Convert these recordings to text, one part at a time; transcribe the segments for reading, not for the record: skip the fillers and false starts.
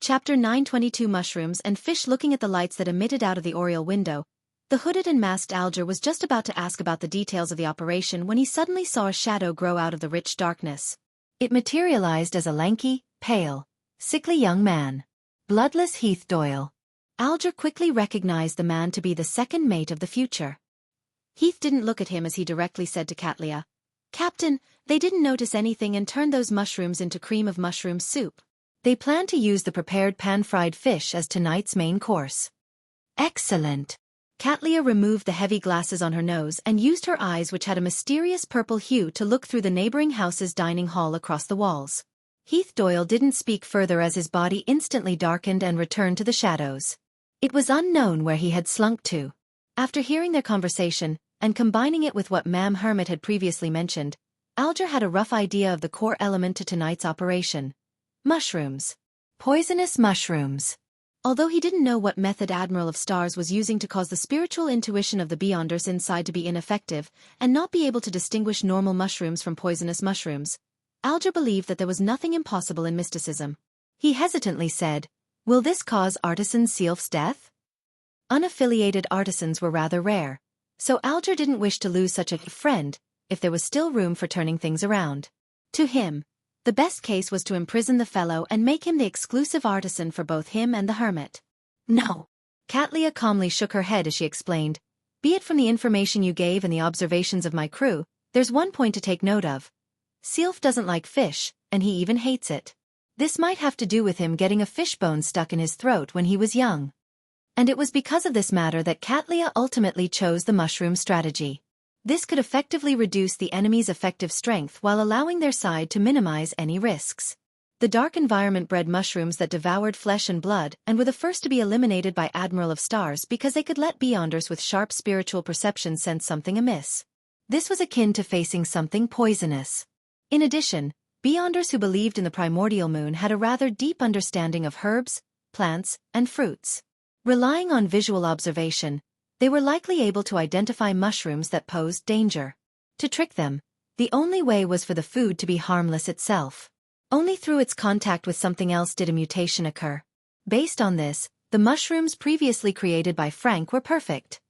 Chapter 922 Mushrooms and Fish. Looking at the lights that emitted out of the oriel window, the hooded and masked Alger was just about to ask about the details of the operation when he suddenly saw a shadow grow out of the rich darkness. It materialized as a lanky, pale, sickly young man. Bloodless Heath Doyle. Alger quickly recognized the man to be the second mate of the future. Heath didn't look at him as he directly said to Katlia, "Captain, they didn't notice anything and turned those mushrooms into cream of mushroom soup. They plan to use the prepared pan-fried fish as tonight's main course." "Excellent." Katlia removed the heavy glasses on her nose and used her eyes, which had a mysterious purple hue, to look through the neighboring house's dining hall across the walls. Heath Doyle didn't speak further as his body instantly darkened and returned to the shadows. It was unknown where he had slunk to. After hearing their conversation, and combining it with what Ma'am Hermit had previously mentioned, Alger had a rough idea of the core element to tonight's operation. Mushrooms. Poisonous mushrooms. Although he didn't know what method Admiral of Stars was using to cause the spiritual intuition of the Beyonders inside to be ineffective and not be able to distinguish normal mushrooms from poisonous mushrooms, Alger believed that there was nothing impossible in mysticism. He hesitantly said, "Will this cause Artisan Sealf's death?" Unaffiliated artisans were rather rare, so Alger didn't wish to lose such a friend if there was still room for turning things around. To him, the best case was to imprison the fellow and make him the exclusive artisan for both him and the hermit. "No." Katlia calmly shook her head as she explained, "Be it from the information you gave and the observations of my crew, there's one point to take note of. Sealf doesn't like fish, and he even hates it. This might have to do with him getting a fishbone stuck in his throat when he was young. And it was because of this matter that Katlia ultimately chose the mushroom strategy. This could effectively reduce the enemy's effective strength while allowing their side to minimize any risks. The dark environment bred mushrooms that devoured flesh and blood and were the first to be eliminated by Admiral of Stars because they could let Beyonders with sharp spiritual perception sense something amiss. This was akin to facing something poisonous. In addition, Beyonders who believed in the primordial moon had a rather deep understanding of herbs, plants, and fruits. Relying on visual observation, they were likely able to identify mushrooms that posed danger. To trick them, the only way was for the food to be harmless itself. Only through its contact with something else did a mutation occur. Based on this, the mushrooms previously created by Frank were perfect.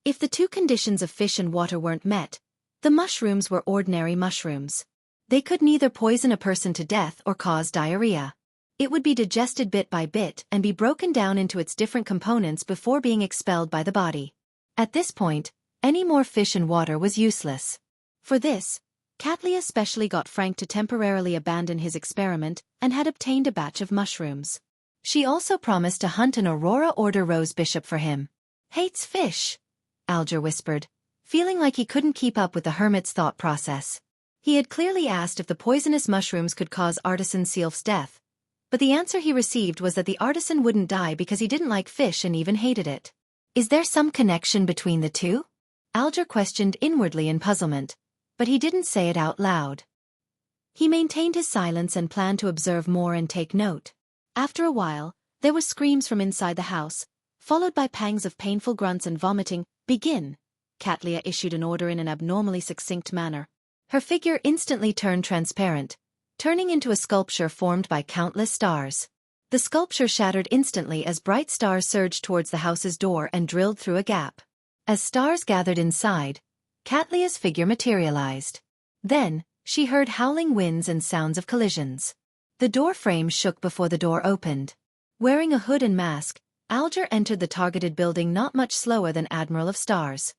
If the two conditions of fish and water weren't met, the mushrooms were ordinary mushrooms. They could neither poison a person to death or cause diarrhea. It would be digested bit by bit and be broken down into its different components before being expelled by the body. At this point, any more fish and water was useless. For this, Katlia specially got Frank to temporarily abandon his experiment and had obtained a batch of mushrooms. She also promised to hunt an Aurora Order Rose Bishop for him. "Hates fish," Alger whispered, feeling like he couldn't keep up with the hermit's thought process. He had clearly asked if the poisonous mushrooms could cause Artisan Sealf's death, but the answer he received was that the artisan wouldn't die because he didn't like fish and even hated it. "Is there some connection between the two?" Alger questioned inwardly in puzzlement, but he didn't say it out loud. He maintained his silence and planned to observe more and take note. After a while, there were screams from inside the house, followed by pangs of painful grunts and vomiting. "Begin," Katlia issued an order in an abnormally succinct manner. Her figure instantly turned transparent, turning into a sculpture formed by countless stars. The sculpture shattered instantly as bright stars surged towards the house's door and drilled through a gap. As stars gathered inside, Katlia's figure materialized. Then, she heard howling winds and sounds of collisions. The door frame shook before the door opened. Wearing a hood and mask, Alger entered the targeted building not much slower than Admiral of Stars.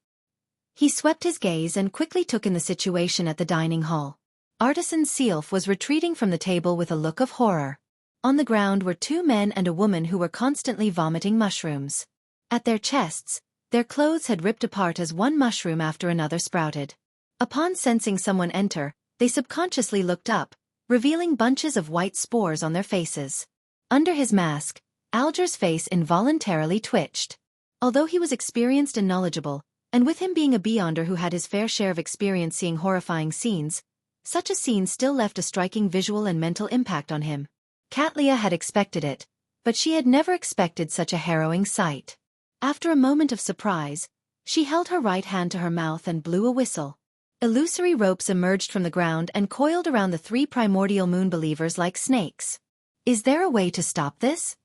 He swept his gaze and quickly took in the situation at the dining hall. Artisan Sealf was retreating from the table with a look of horror. On the ground were two men and a woman who were constantly vomiting mushrooms. At their chests, their clothes had ripped apart as one mushroom after another sprouted. Upon sensing someone enter, they subconsciously looked up, revealing bunches of white spores on their faces. Under his mask, Alger's face involuntarily twitched. Although he was experienced and knowledgeable, and with him being a Beyonder who had his fair share of experience seeing horrifying scenes, such a scene still left a striking visual and mental impact on him. Katlia had expected it, but she had never expected such a harrowing sight. After a moment of surprise, she held her right hand to her mouth and blew a whistle. Illusory ropes emerged from the ground and coiled around the three primordial moon believers like snakes. Is there a way to stop this?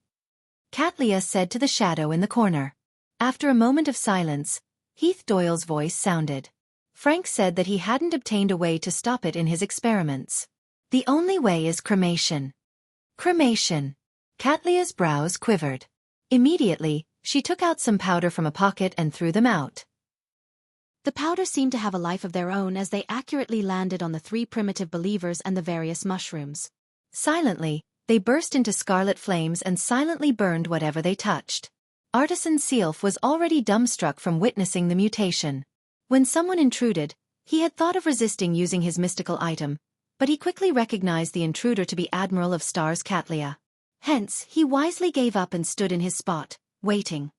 Katlia said to the shadow in the corner. After a moment of silence, Heath Doyle's voice sounded. Frank said that he hadn't obtained a way to stop it in his experiments. The only way is cremation. Cremation. Katlia's brows quivered. Immediately, she took out some powder from a pocket and threw them out. The powder seemed to have a life of their own as they accurately landed on the 3 primitive believers and the various mushrooms. Silently, they burst into scarlet flames and silently burned whatever they touched. Artisan Sealf was already dumbstruck from witnessing the mutation. When someone intruded, he had thought of resisting using his mystical item, but he quickly recognized the intruder to be Admiral of Stars Katlia. Hence, he wisely gave up and stood in his spot, waiting.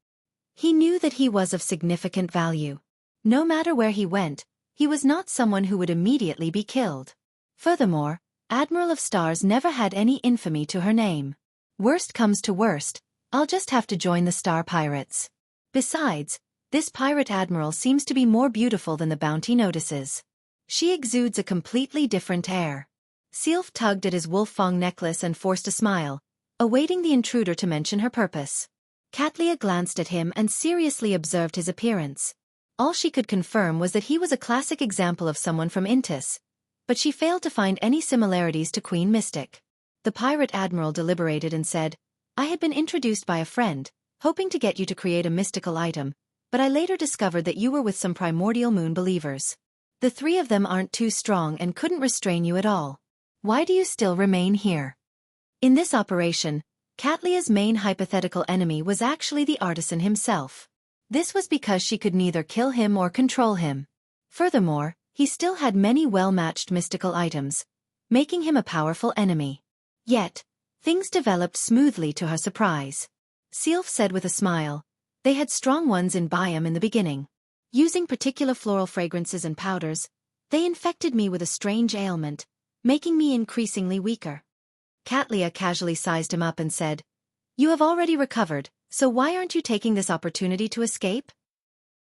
He knew that he was of significant value. No matter where he went, he was not someone who would immediately be killed. Furthermore, Admiral of Stars never had any infamy to her name. Worst comes to worst, I'll just have to join the Star Pirates. Besides, this pirate admiral seems to be more beautiful than the bounty notices. She exudes a completely different air. Sealf tugged at his wolf-fang necklace and forced a smile, awaiting the intruder to mention her purpose. Katlia glanced at him and seriously observed his appearance. All she could confirm was that he was a classic example of someone from Intis, but she failed to find any similarities to Queen Mystic. The pirate admiral deliberated and said, "I had been introduced by a friend, hoping to get you to create a mystical item, but I later discovered that you were with some primordial moon believers. The 3 of them aren't too strong and couldn't restrain you at all. Why do you still remain here?" In this operation, Katlia's main hypothetical enemy was actually the artisan himself. This was because she could neither kill him or control him. Furthermore, he still had many well-matched mystical items, making him a powerful enemy. Yet, things developed smoothly to her surprise. Sealf said with a smile, "They had strong ones in Biome in the beginning. Using particular floral fragrances and powders, they infected me with a strange ailment, making me increasingly weaker." Katlia casually sized him up and said, "You have already recovered, so why aren't you taking this opportunity to escape?"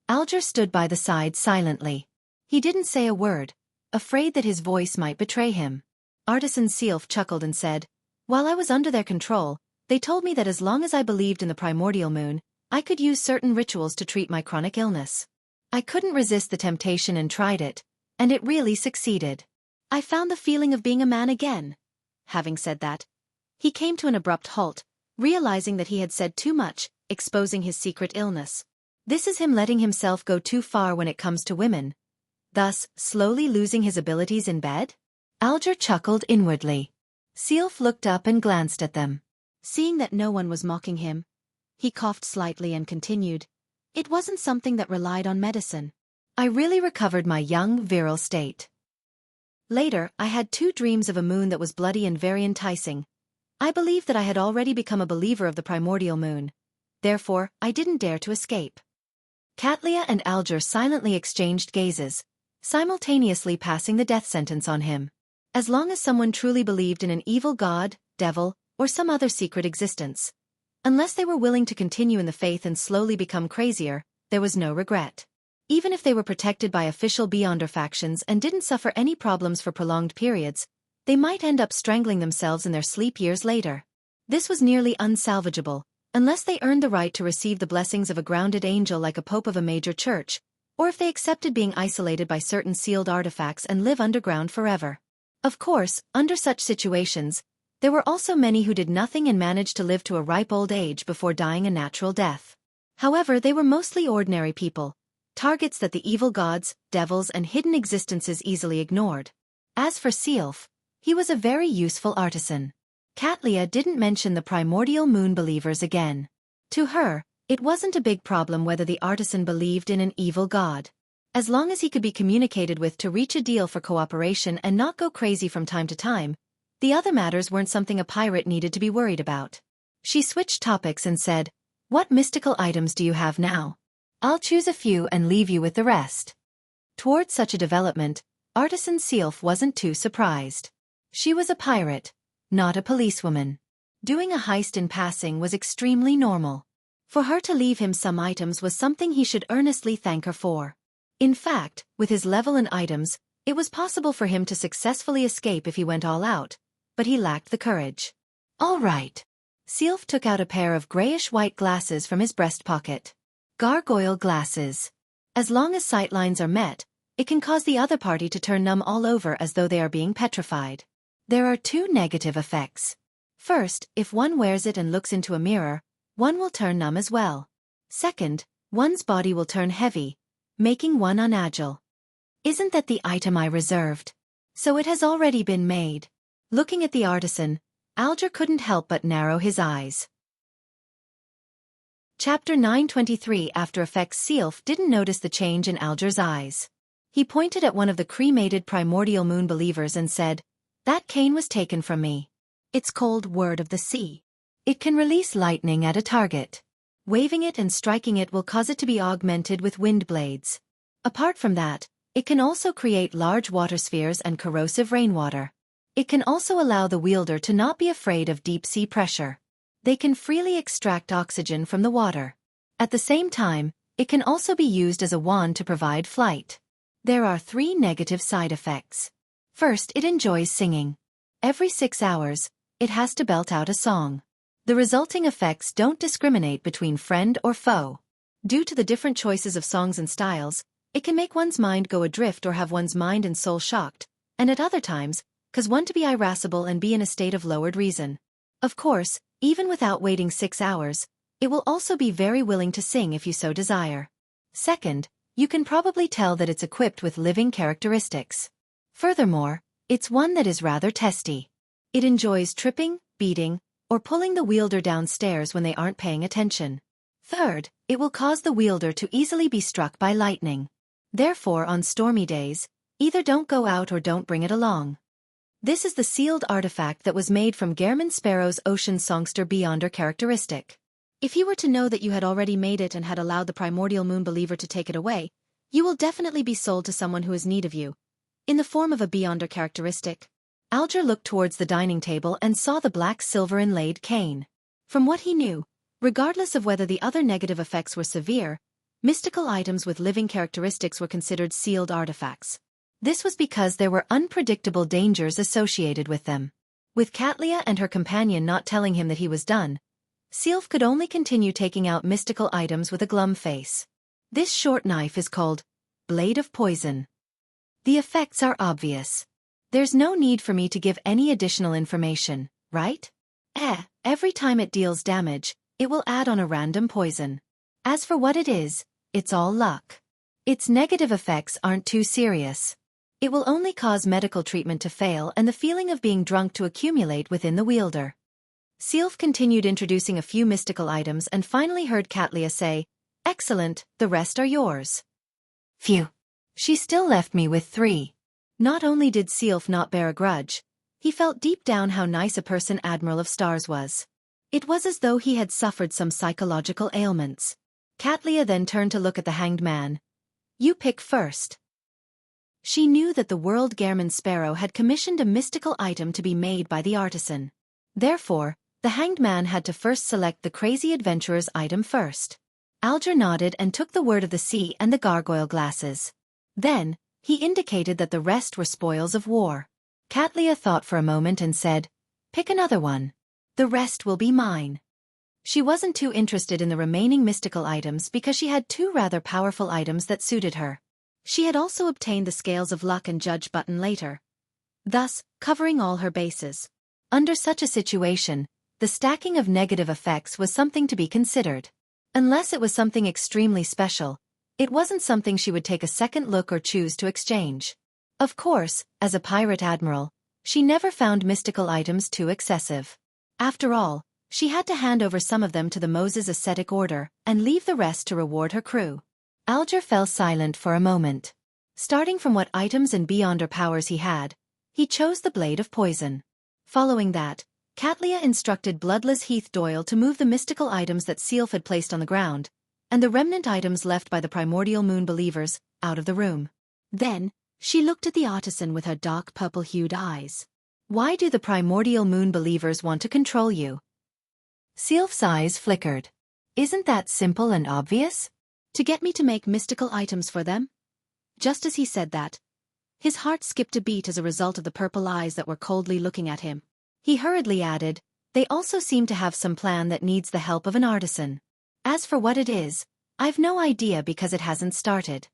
Alger stood by the side silently. He didn't say a word, afraid that his voice might betray him. Artisan Sealf chuckled and said, "While I was under their control, they told me that as long as I believed in the primordial moon, I could use certain rituals to treat my chronic illness. I couldn't resist the temptation and tried it, and it really succeeded. I found the feeling of being a man again." Having said that, he came to an abrupt halt, realizing that he had said too much, exposing his secret illness. This is him letting himself go too far when it comes to women, thus slowly losing his abilities in bed? Alger chuckled inwardly. Sealf looked up and glanced at them. Seeing that no one was mocking him, he coughed slightly and continued, "It wasn't something that relied on medicine. I really recovered my young, virile state. Later, I had 2 dreams of a moon that was bloody and very enticing. I believed that I had already become a believer of the primordial moon. Therefore, I didn't dare to escape." Katlia and Alger silently exchanged gazes, simultaneously passing the death sentence on him. As long as someone truly believed in an evil god, devil, or some other secret existence, unless they were willing to continue in the faith and slowly become crazier, there was no regret. Even if they were protected by official Beyonder factions and didn't suffer any problems for prolonged periods, they might end up strangling themselves in their sleep years later. This was nearly unsalvageable, unless they earned the right to receive the blessings of a grounded angel like a pope of a major church, or if they accepted being isolated by certain sealed artifacts and live underground forever. Of course, under such situations, there were also many who did nothing and managed to live to a ripe old age before dying a natural death. However, they were mostly ordinary people, targets that the evil gods, devils and hidden existences easily ignored. As for Sealf, he was a very useful artisan. Katlia didn't mention the primordial moon believers again. To her, it wasn't a big problem whether the artisan believed in an evil god. As long as he could be communicated with to reach a deal for cooperation and not go crazy from time to time, the other matters weren't something a pirate needed to be worried about. She switched topics and said, "What mystical items do you have now? I'll choose a few and leave you with the rest." Toward such a development, Artisan Sealf wasn't too surprised. She was a pirate, not a policewoman. Doing a heist in passing was extremely normal. For her to leave him some items was something he should earnestly thank her for. In fact, with his level and items, it was possible for him to successfully escape if he went all out, but he lacked the courage. All right. Sylph took out a pair of grayish-white glasses from his breast pocket. Gargoyle glasses. As long as sight lines are met, it can cause the other party to turn numb all over as though they are being petrified. There are two negative effects. First, if one wears it and looks into a mirror, one will turn numb as well. Second, one's body will turn heavy, making one unagile. Isn't that the item I reserved? So it has already been made. Looking at the artisan, Alger couldn't help but narrow his eyes. Chapter 923 After Effects. Sylph didn't notice the change in Alger's eyes. He pointed at one of the cremated primordial moon believers and said, "That cane was taken from me. It's called Word of the Sea. It can release lightning at a target. Waving it and striking it will cause it to be augmented with wind blades. Apart from that, it can also create large water spheres and corrosive rainwater. It can also allow the wielder to not be afraid of deep-sea pressure. They can freely extract oxygen from the water. At the same time, it can also be used as a wand to provide flight. There are 3 negative side effects. First, it enjoys singing. Every 6 hours, it has to belt out a song. The resulting effects don't discriminate between friend or foe. Due to the different choices of songs and styles, it can make one's mind go adrift or have one's mind and soul shocked, and at other times, cause one to be irascible and be in a state of lowered reason. Of course, even without waiting 6 hours, it will also be very willing to sing if you so desire. Second, you can probably tell that it's equipped with living characteristics. Furthermore, it's one that is rather testy. It enjoys tripping, beating, or pulling the wielder downstairs when they aren't paying attention. Third, it will cause the wielder to easily be struck by lightning. Therefore, on stormy days, either don't go out or don't bring it along. This is the sealed artifact that was made from Gehrman Sparrow's Ocean Songster Beyonder characteristic. If you were to know that you had already made it and had allowed the primordial moon believer to take it away, you will definitely be sold to someone who has need of you, in the form of a Beyonder characteristic. Alger looked towards the dining table and saw the black silver inlaid cane. From what he knew, regardless of whether the other negative effects were severe, mystical items with living characteristics were considered sealed artifacts. This was because there were unpredictable dangers associated with them. With Katlia and her companion not telling him that he was done, Sylph could only continue taking out mystical items with a glum face. This short knife is called Blade of Poison. The effects are obvious. There's no need for me to give any additional information, right? Every time it deals damage, it will add on a random poison. As for what it is, it's all luck. Its negative effects aren't too serious. It will only cause medical treatment to fail and the feeling of being drunk to accumulate within the wielder. Sylph continued introducing a few mystical items and finally heard Katlia say, "Excellent, the rest are yours." Phew. She still left me with 3. Not only did Sylph not bear a grudge, he felt deep down how nice a person Admiral of Stars was. It was as though he had suffered some psychological ailments. Katlia then turned to look at the hanged man. "You pick first." She knew that the World Gehrman Sparrow had commissioned a mystical item to be made by the artisan. Therefore, the hanged man had to first select the crazy adventurer's item first. Alger nodded and took the Word of the Sea and the gargoyle glasses. Then, he indicated that the rest were spoils of war. Katlia thought for a moment and said, "Pick another one. The rest will be mine." She wasn't too interested in the remaining mystical items because she had 2 rather powerful items that suited her. She had also obtained the Scales of Luck and Judge button later, thus covering all her bases. Under such a situation, the stacking of negative effects was something to be considered. Unless it was something extremely special, it wasn't something she would take a second look or choose to exchange. Of course, as a pirate admiral, she never found mystical items too excessive. After all, she had to hand over some of them to the Moses ascetic order and leave the rest to reward her crew. Alger fell silent for a moment. Starting from what items and Beyonder powers he had, he chose the Blade of Poison. Following that, Katlia instructed bloodless Heath Doyle to move the mystical items that Sylph had placed on the ground, and the remnant items left by the primordial moon believers, out of the room. Then, she looked at the artisan with her dark purple-hued eyes. "Why do the primordial moon believers want to control you?" Sylph's eyes flickered. "Isn't that simple and obvious? To get me to make mystical items for them?" Just as he said that, his heart skipped a beat as a result of the purple eyes that were coldly looking at him. He hurriedly added, They also seem to have some plan that needs the help of an artisan. As for what it is, I've no idea because it hasn't started.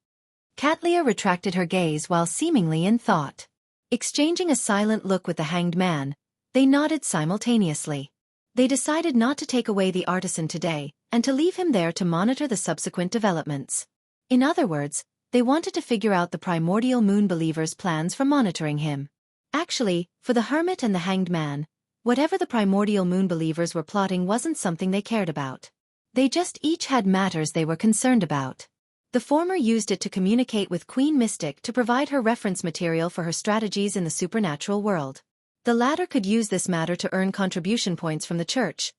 Katlia retracted her gaze while seemingly in thought. Exchanging a silent look with the hanged man, they nodded simultaneously. They decided not to take away the artisan today, and to leave him there to monitor the subsequent developments. In other words, they wanted to figure out the primordial moon believer's plans for monitoring him. Actually, for the hermit and the hanged man, whatever the primordial moon believers were plotting wasn't something they cared about. They just each had matters they were concerned about. The former used it to communicate with Queen Mystic to provide her reference material for her strategies in the supernatural world. The latter could use this matter to earn contribution points from the church.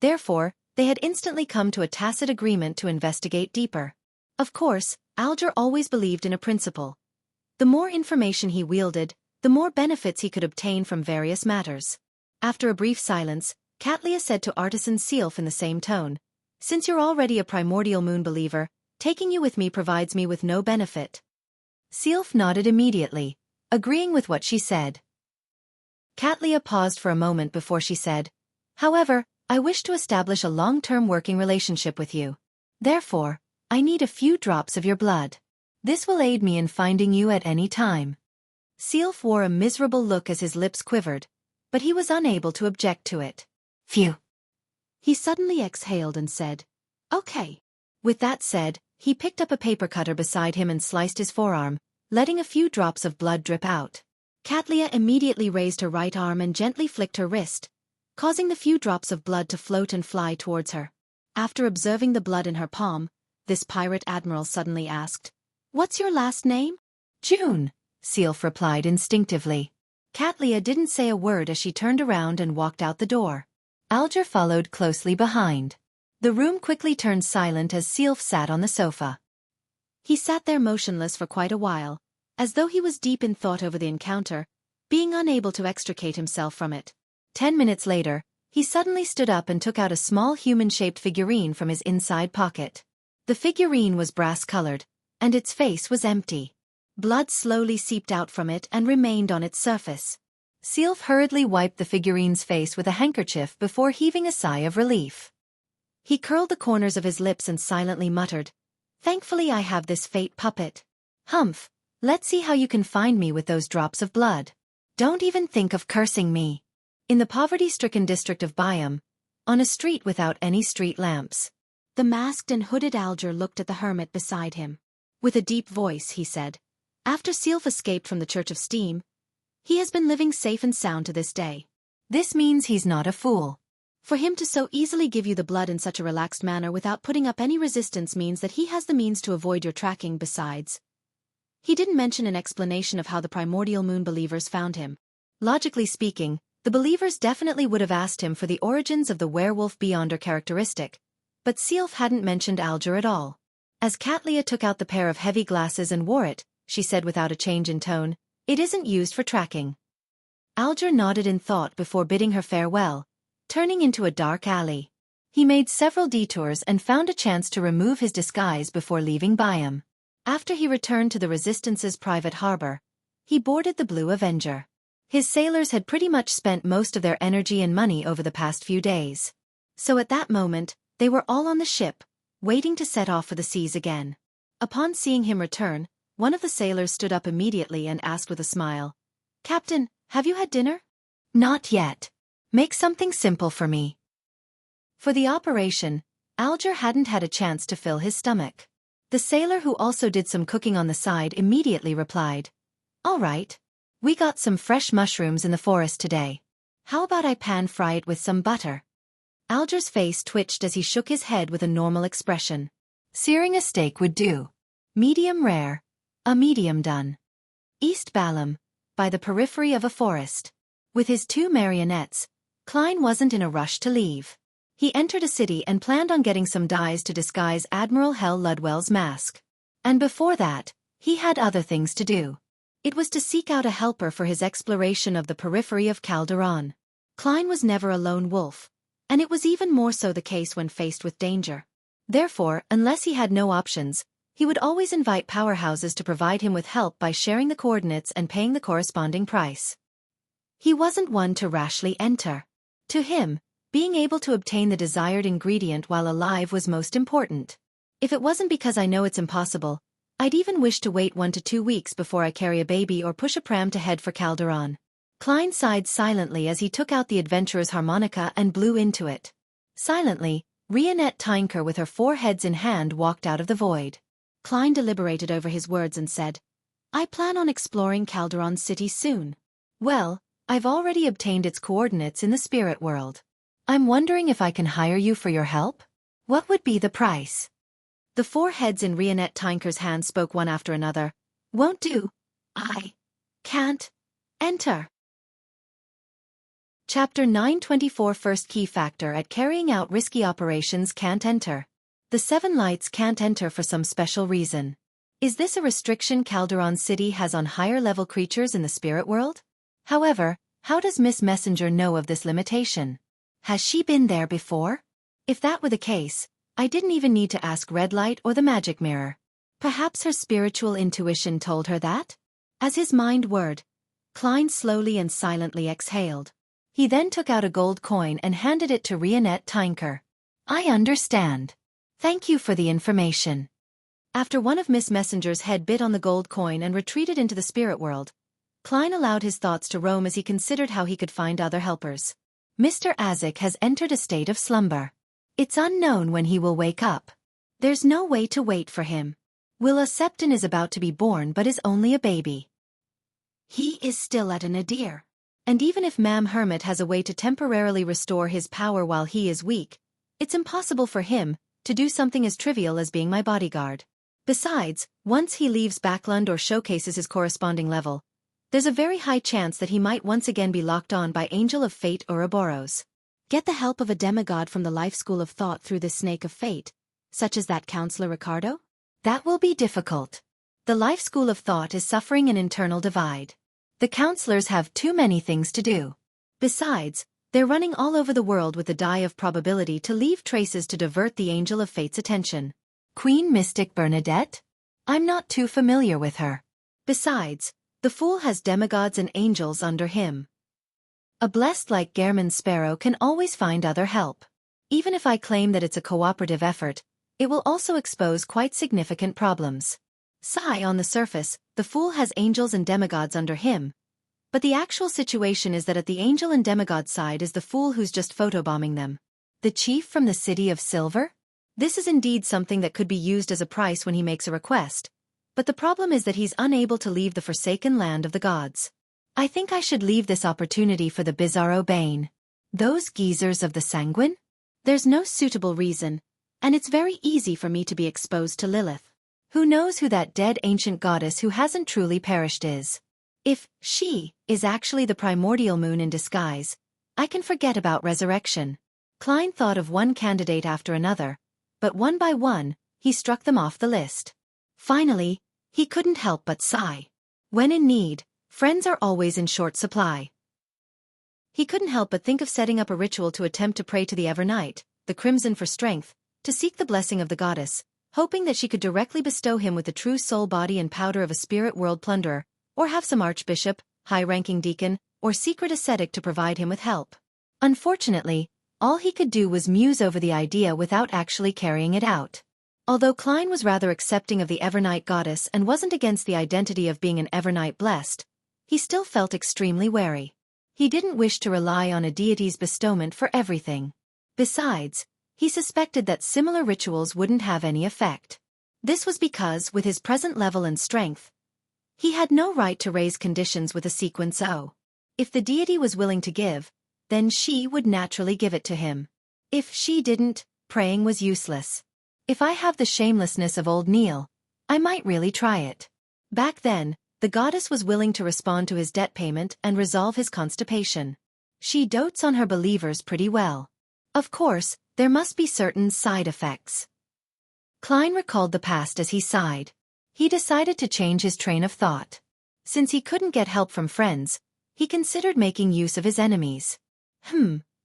Therefore, they had instantly come to a tacit agreement to investigate deeper. Of course, Alger always believed in a principle. The more information he wielded, the more benefits he could obtain from various matters. After a brief silence, Katlia said to Artisan Sealf in the same tone, "Since you're already a primordial moon believer, taking you with me provides me with no benefit." Sealf nodded immediately, agreeing with what she said. Katlia paused for a moment before she said, "However, I wish to establish a long-term working relationship with you. Therefore, I need a few drops of your blood. This will aid me in finding you at any time." Sealf wore a miserable look as his lips quivered, but he was unable to object to it. "Phew." He suddenly exhaled and said, "Okay." With that said, he picked up a paper cutter beside him and sliced his forearm, letting a few drops of blood drip out. Katlia immediately raised her right arm and gently flicked her wrist, causing the few drops of blood to float and fly towards her. After observing the blood in her palm, this pirate admiral suddenly asked, "What's your last name?" "June," Sealf replied instinctively. Katlia didn't say a word as she turned around and walked out the door. Alger followed closely behind. The room quickly turned silent as Sealf sat on the sofa. He sat there motionless for quite a while, as though he was deep in thought over the encounter, being unable to extricate himself from it. 10 minutes later, he suddenly stood up and took out a small human-shaped figurine from his inside pocket. The figurine was brass-colored, and its face was empty. Blood slowly seeped out from it and remained on its surface. Sealf hurriedly wiped the figurine's face with a handkerchief before heaving a sigh of relief. He curled the corners of his lips and silently muttered, "Thankfully I have this fate puppet. Humph, let's see how you can find me with those drops of blood. Don't even think of cursing me." In the poverty-stricken district of Byam, on a street without any street lamps, the masked and hooded Alger looked at the hermit beside him. With a deep voice he said, "After Sealf escaped from the Church of Steam, he has been living safe and sound to this day. This means he's not a fool. For him to so easily give you the blood in such a relaxed manner without putting up any resistance means that he has the means to avoid your tracking. Besides, he didn't mention an explanation of how the primordial moon believers found him. Logically speaking, the believers definitely would have asked him for the origins of the werewolf beyonder characteristic, but Sealf hadn't mentioned Alger at all. As Katlia took out the pair of heavy glasses and wore it, she said without a change in tone, "It isn't used for tracking." Alger nodded in thought before bidding her farewell, turning into a dark alley. He made several detours and found a chance to remove his disguise before leaving Byam. After he returned to the Resistance's private harbor, he boarded the Blue Avenger. His sailors had pretty much spent most of their energy and money over the past few days. So at that moment, they were all on the ship, waiting to set off for the seas again. Upon seeing him return, one of the sailors stood up immediately and asked with a smile, "Captain, have you had dinner?" "Not yet. Make something simple for me." For the operation, Alger hadn't had a chance to fill his stomach. The sailor who also did some cooking on the side immediately replied, "All right. We got some fresh mushrooms in the forest today. How about I pan-fry it with some butter?" Alger's face twitched as he shook his head with a normal expression. "Searing a steak would do. Medium rare. A medium done." East Balam, by the periphery of a forest. With his two marionettes, Klein wasn't in a rush to leave. He entered a city and planned on getting some dyes to disguise Admiral Hell Ludwell's mask. And before that, he had other things to do. It was to seek out a helper for his exploration of the periphery of Calderon. Klein was never a lone wolf, and it was even more so the case when faced with danger. Therefore, unless he had no options, he would always invite powerhouses to provide him with help by sharing the coordinates and paying the corresponding price. He wasn't one to rashly enter. To him, being able to obtain the desired ingredient while alive was most important. If it wasn't because I know it's impossible, I'd even wish to wait 1 to 2 weeks before I carry a baby or push a pram to head for Calderon. Klein sighed silently as he took out the adventurer's harmonica and blew into it. Silently, Rionette Tinker with her 4 heads in hand walked out of the void. Klein deliberated over his words and said, I plan on exploring Calderon City soon. Well, I've already obtained its coordinates in the spirit world. I'm wondering if I can hire you for your help? What would be the price? The 4 heads in Rionette Tinker's hands spoke one after another. Won't do. I can't enter. Chapter 924 First key factor at carrying out risky operations can't enter. The 7 lights can't enter for some special reason. Is this a restriction Calderon City has on higher-level creatures in the spirit world? However, how does Miss Messenger know of this limitation? Has she been there before? If that were the case, I didn't even need to ask Red Light or the magic mirror. Perhaps her spiritual intuition told her that? As his mind whirred, Klein slowly and silently exhaled. He then took out a gold coin and handed it to Rionette Tinker. I understand. Thank you for the information. After one of Miss Messenger's head bit on the gold coin and retreated into the spirit world, Klein allowed his thoughts to roam as he considered how he could find other helpers. Mr. Azik has entered a state of slumber. It's unknown when he will wake up. There's no way to wait for him. Willa Septon is about to be born but is only a baby. He is still at a nadir. And even if Mam Hermit has a way to temporarily restore his power while he is weak, it's impossible for him to do something as trivial as being my bodyguard. Besides, once he leaves Backlund or showcases his corresponding level, there's a very high chance that he might once again be locked on by Angel of Fate Ouroboros. Get the help of a demigod from the life school of thought through this snake of fate, such as that Counselor Ricardo? That will be difficult. The life school of thought is suffering an internal divide. The counselors have too many things to do. Besides, they're running all over the world with the die of probability to leave traces to divert the Angel of Fate's attention. Queen Mystic Bernadette? I'm not too familiar with her. Besides, the fool has demigods and angels under him. A blessed like Gehrman Sparrow can always find other help. Even if I claim that it's a cooperative effort, it will also expose quite significant problems. Sigh, on the surface, the fool has angels and demigods under him, but the actual situation is that at the angel and demigod side is the fool who's just photobombing them. The chief from the City of Silver? This is indeed something that could be used as a price when he makes a request, but the problem is that he's unable to leave the forsaken land of the gods. I think I should leave this opportunity for the Bizarro Bane. Those geezers of the Sanguine? There's no suitable reason, and it's very easy for me to be exposed to Lilith. Who knows who that dead ancient goddess who hasn't truly perished is? If she is actually the primordial moon in disguise, I can forget about resurrection. Klein thought of one candidate after another, but one by one, he struck them off the list. Finally, he couldn't help but sigh. When in need, friends are always in short supply. He couldn't help but think of setting up a ritual to attempt to pray to the Evernight, the Crimson for strength, to seek the blessing of the goddess, hoping that she could directly bestow him with the true soul body and powder of a spirit world plunderer, or have some archbishop, high-ranking deacon, or secret ascetic to provide him with help. Unfortunately, all he could do was muse over the idea without actually carrying it out. Although Klein was rather accepting of the Evernight goddess and wasn't against the identity of being an Evernight blessed, he still felt extremely wary. He didn't wish to rely on a deity's bestowment for everything. Besides, he suspected that similar rituals wouldn't have any effect. This was because, with his present level and strength, he had no right to raise conditions with a sequence O. If the deity was willing to give, then she would naturally give it to him. If she didn't, praying was useless. If I have the shamelessness of old Neil, I might really try it. Back then, the goddess was willing to respond to his debt payment and resolve his constipation. She dotes on her believers pretty well. Of course, there must be certain side effects. Klein recalled the past as he sighed. He decided to change his train of thought. Since he couldn't get help from friends, he considered making use of his enemies.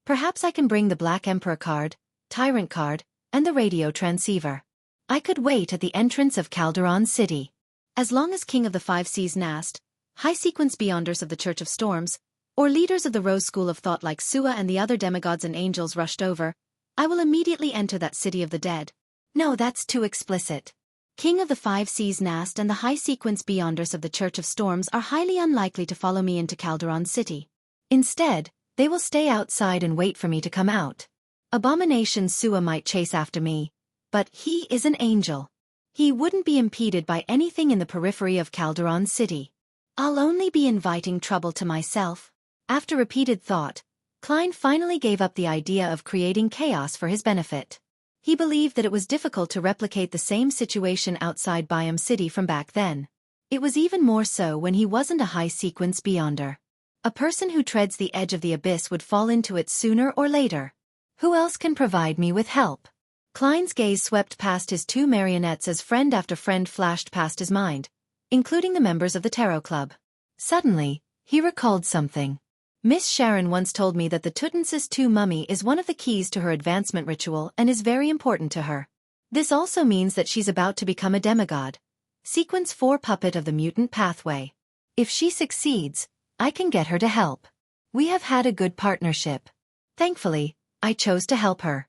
Perhaps I can bring the Black Emperor card, Tyrant card, and the radio transceiver. I could wait at the entrance of Calderon City. As long as King of the Five Seas Nast, High Sequence Beyonders of the Church of Storms, or leaders of the Rose School of Thought like Sua and the other demigods and angels rushed over, I will immediately enter that city of the dead. No, that's too explicit. King of the Five Seas Nast and the High Sequence Beyonders of the Church of Storms are highly unlikely to follow me into Calderon City. Instead, they will stay outside and wait for me to come out. Abomination Sua might chase after me, but he is an angel. He wouldn't be impeded by anything in the periphery of Calderon City. I'll only be inviting trouble to myself. After repeated thought, Klein finally gave up the idea of creating chaos for his benefit. He believed that it was difficult to replicate the same situation outside Biome City from back then. It was even more so when he wasn't a high-sequence beyonder. A person who treads the edge of the abyss would fall into it sooner or later. Who else can provide me with help? Klein's gaze swept past his two marionettes as friend after friend flashed past his mind, including the members of the Tarot Club. Suddenly, he recalled something. Miss Sharon once told me that the Tutansis II mummy is one of the keys to her advancement ritual and is very important to her. This also means that she's about to become a demigod. Sequence 4 puppet of the mutant pathway. If she succeeds, I can get her to help. We have had a good partnership. Thankfully, I chose to help her.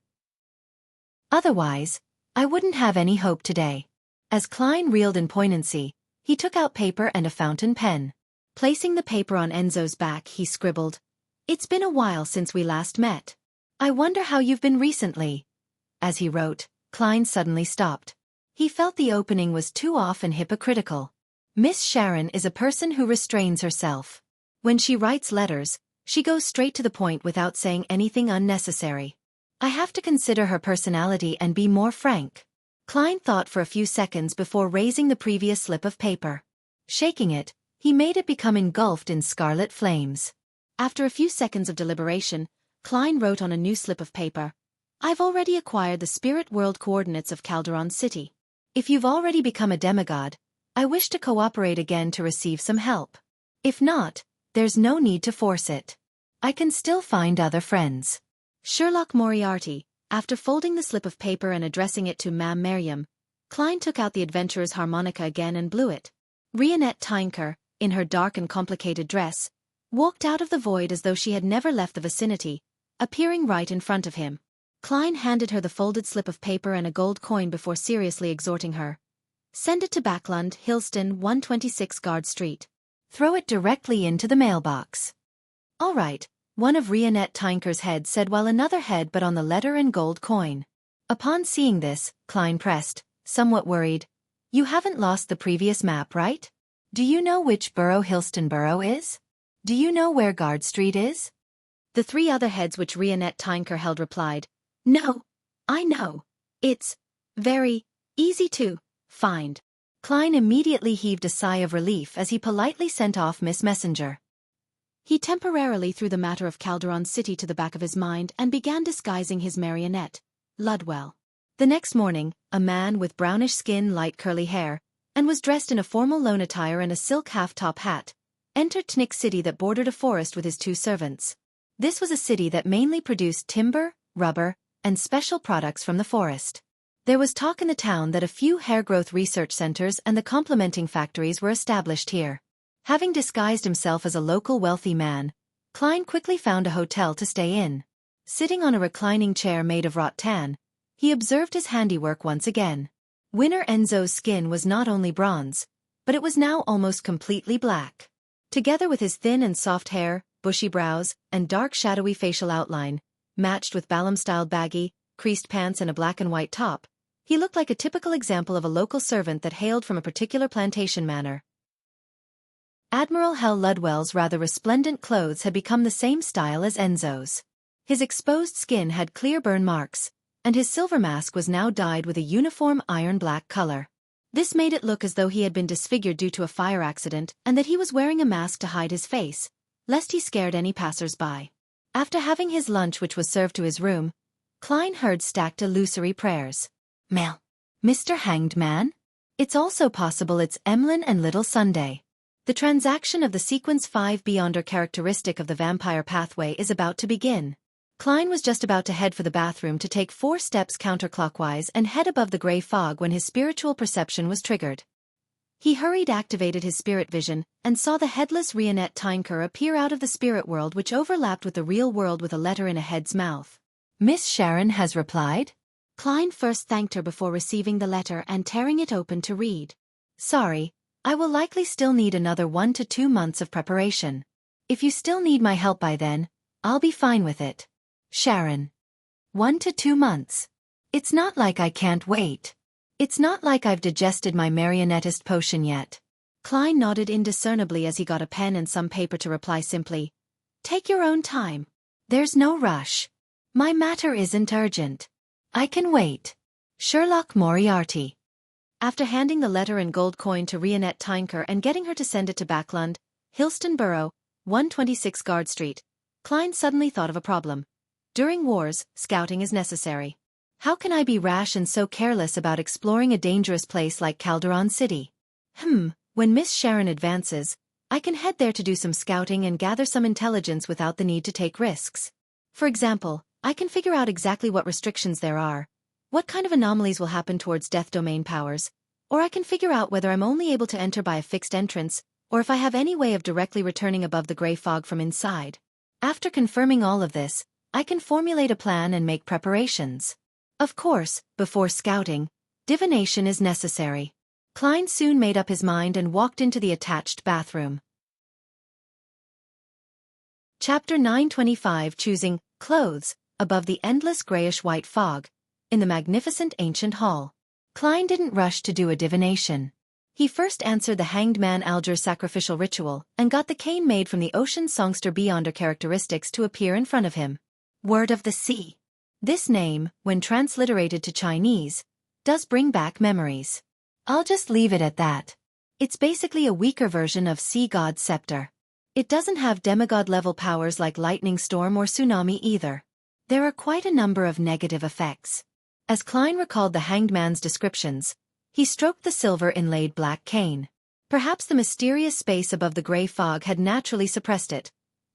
Otherwise, I wouldn't have any hope today. As Klein reeled in poignancy, he took out paper and a fountain pen. Placing the paper on Enzo's back, he scribbled, "It's been a while since we last met. I wonder how you've been recently." As he wrote, Klein suddenly stopped. He felt the opening was too often hypocritical. Miss Sharon is a person who restrains herself. When she writes letters, she goes straight to the point without saying anything unnecessary. I have to consider her personality and be more frank. Klein thought for a few seconds before raising the previous slip of paper. Shaking it, he made it become engulfed in scarlet flames. After a few seconds of deliberation, Klein wrote on a new slip of paper, "I've already acquired the spirit world coordinates of Calderon City. If you've already become a demigod, I wish to cooperate again to receive some help. If not, there's no need to force it. I can still find other friends." Sherlock Moriarty. After folding the slip of paper and addressing it to Ma'am Merriam, Klein took out the adventurer's harmonica again and blew it. Rionette Tinker, in her dark and complicated dress, walked out of the void as though she had never left the vicinity, appearing right in front of him. Klein handed her the folded slip of paper and a gold coin before seriously exhorting her. "Send it to Backlund, Hillston, 126 Guard Street. Throw it directly into the mailbox." "All right," one of Rionette Tinker's heads said while another head but on the letter and gold coin. Upon seeing this, Klein pressed, somewhat worried, "You haven't lost the previous map, right? Do you know which borough Hillston Borough is? Do you know where Guard Street is?" The three other heads which Rionette Tinker held replied, "No, I know. It's very easy to find." Klein immediately heaved a sigh of relief as he politely sent off Miss Messenger. He temporarily threw the matter of Calderon City to the back of his mind and began disguising his marionette, Ludwell. The next morning, a man with brownish skin, light curly hair, and was dressed in a formal loan attire and a silk half-top hat, entered Tnik City that bordered a forest with his two servants. This was a city that mainly produced timber, rubber, and special products from the forest. There was talk in the town that a few hair-growth research centers and the complementing factories were established here. Having disguised himself as a local wealthy man, Klein quickly found a hotel to stay in. Sitting on a reclining chair made of wrought tan, he observed his handiwork once again. Winner Enzo's skin was not only bronze, but it was now almost completely black. Together with his thin and soft hair, bushy brows, and dark shadowy facial outline, matched with Balam-styled baggy, creased pants and a black and white top, he looked like a typical example of a local servant that hailed from a particular plantation manor. Admiral Hell Ludwell's rather resplendent clothes had become the same style as Enzo's. His exposed skin had clear burn marks, and his silver mask was now dyed with a uniform iron-black color. This made it look as though he had been disfigured due to a fire accident and that he was wearing a mask to hide his face, lest he scared any passers-by. After having his lunch which was served to his room, Klein heard stacked illusory prayers. "Mel. Mr. Hanged Man? It's also possible it's Emlyn and Little Sunday. The transaction of the Sequence 5 Beyonder characteristic of the vampire pathway is about to begin." Klein was just about to head for the bathroom to take 4 steps counterclockwise and head above the gray fog when his spiritual perception was triggered. He hurried activated his spirit vision and saw the headless Rionette Tinker appear out of the spirit world which overlapped with the real world with a letter in a head's mouth. Miss Sharon has replied? Klein first thanked her before receiving the letter and tearing it open to read. Sorry, I will likely still need another 1 to 2 months of preparation. If you still need my help by then, I'll be fine with it. Sharon. 1 to 2 months. It's not like I can't wait. It's not like I've digested my marionettist potion yet. Klein nodded indiscernibly as he got a pen and some paper to reply simply. Take your own time. There's no rush. My matter isn't urgent. I can wait. Sherlock Moriarty. After handing the letter and gold coin to Rionette Tinker and getting her to send it to Backlund, Hilston Borough, 126 Guard Street, Klein suddenly thought of a problem. During wars, scouting is necessary. How can I be rash and so careless about exploring a dangerous place like Calderon City? When Miss Sharon advances, I can head there to do some scouting and gather some intelligence without the need to take risks. For example, I can figure out exactly what restrictions there are, what kind of anomalies will happen towards death domain powers, or I can figure out whether I'm only able to enter by a fixed entrance, or if I have any way of directly returning above the gray fog from inside. After confirming all of this, I can formulate a plan and make preparations. Of course, before scouting, divination is necessary. Klein soon made up his mind and walked into the attached bathroom. Chapter 925 Choosing Clothes above the endless grayish-white fog, in the magnificent ancient hall. Klein didn't rush to do a divination. He first answered the Hanged Man Alger's sacrificial ritual and got the cane made from the ocean songster Beyonder characteristics to appear in front of him. Word of the Sea. This name, when transliterated to Chinese, does bring back memories. I'll just leave it at that. It's basically a weaker version of Sea God's scepter. It doesn't have demigod-level powers like lightning storm or tsunami either. There are quite a number of negative effects. As Klein recalled the Hanged Man's descriptions, he stroked the silver-inlaid black cane. Perhaps the mysterious space above the gray fog had naturally suppressed it,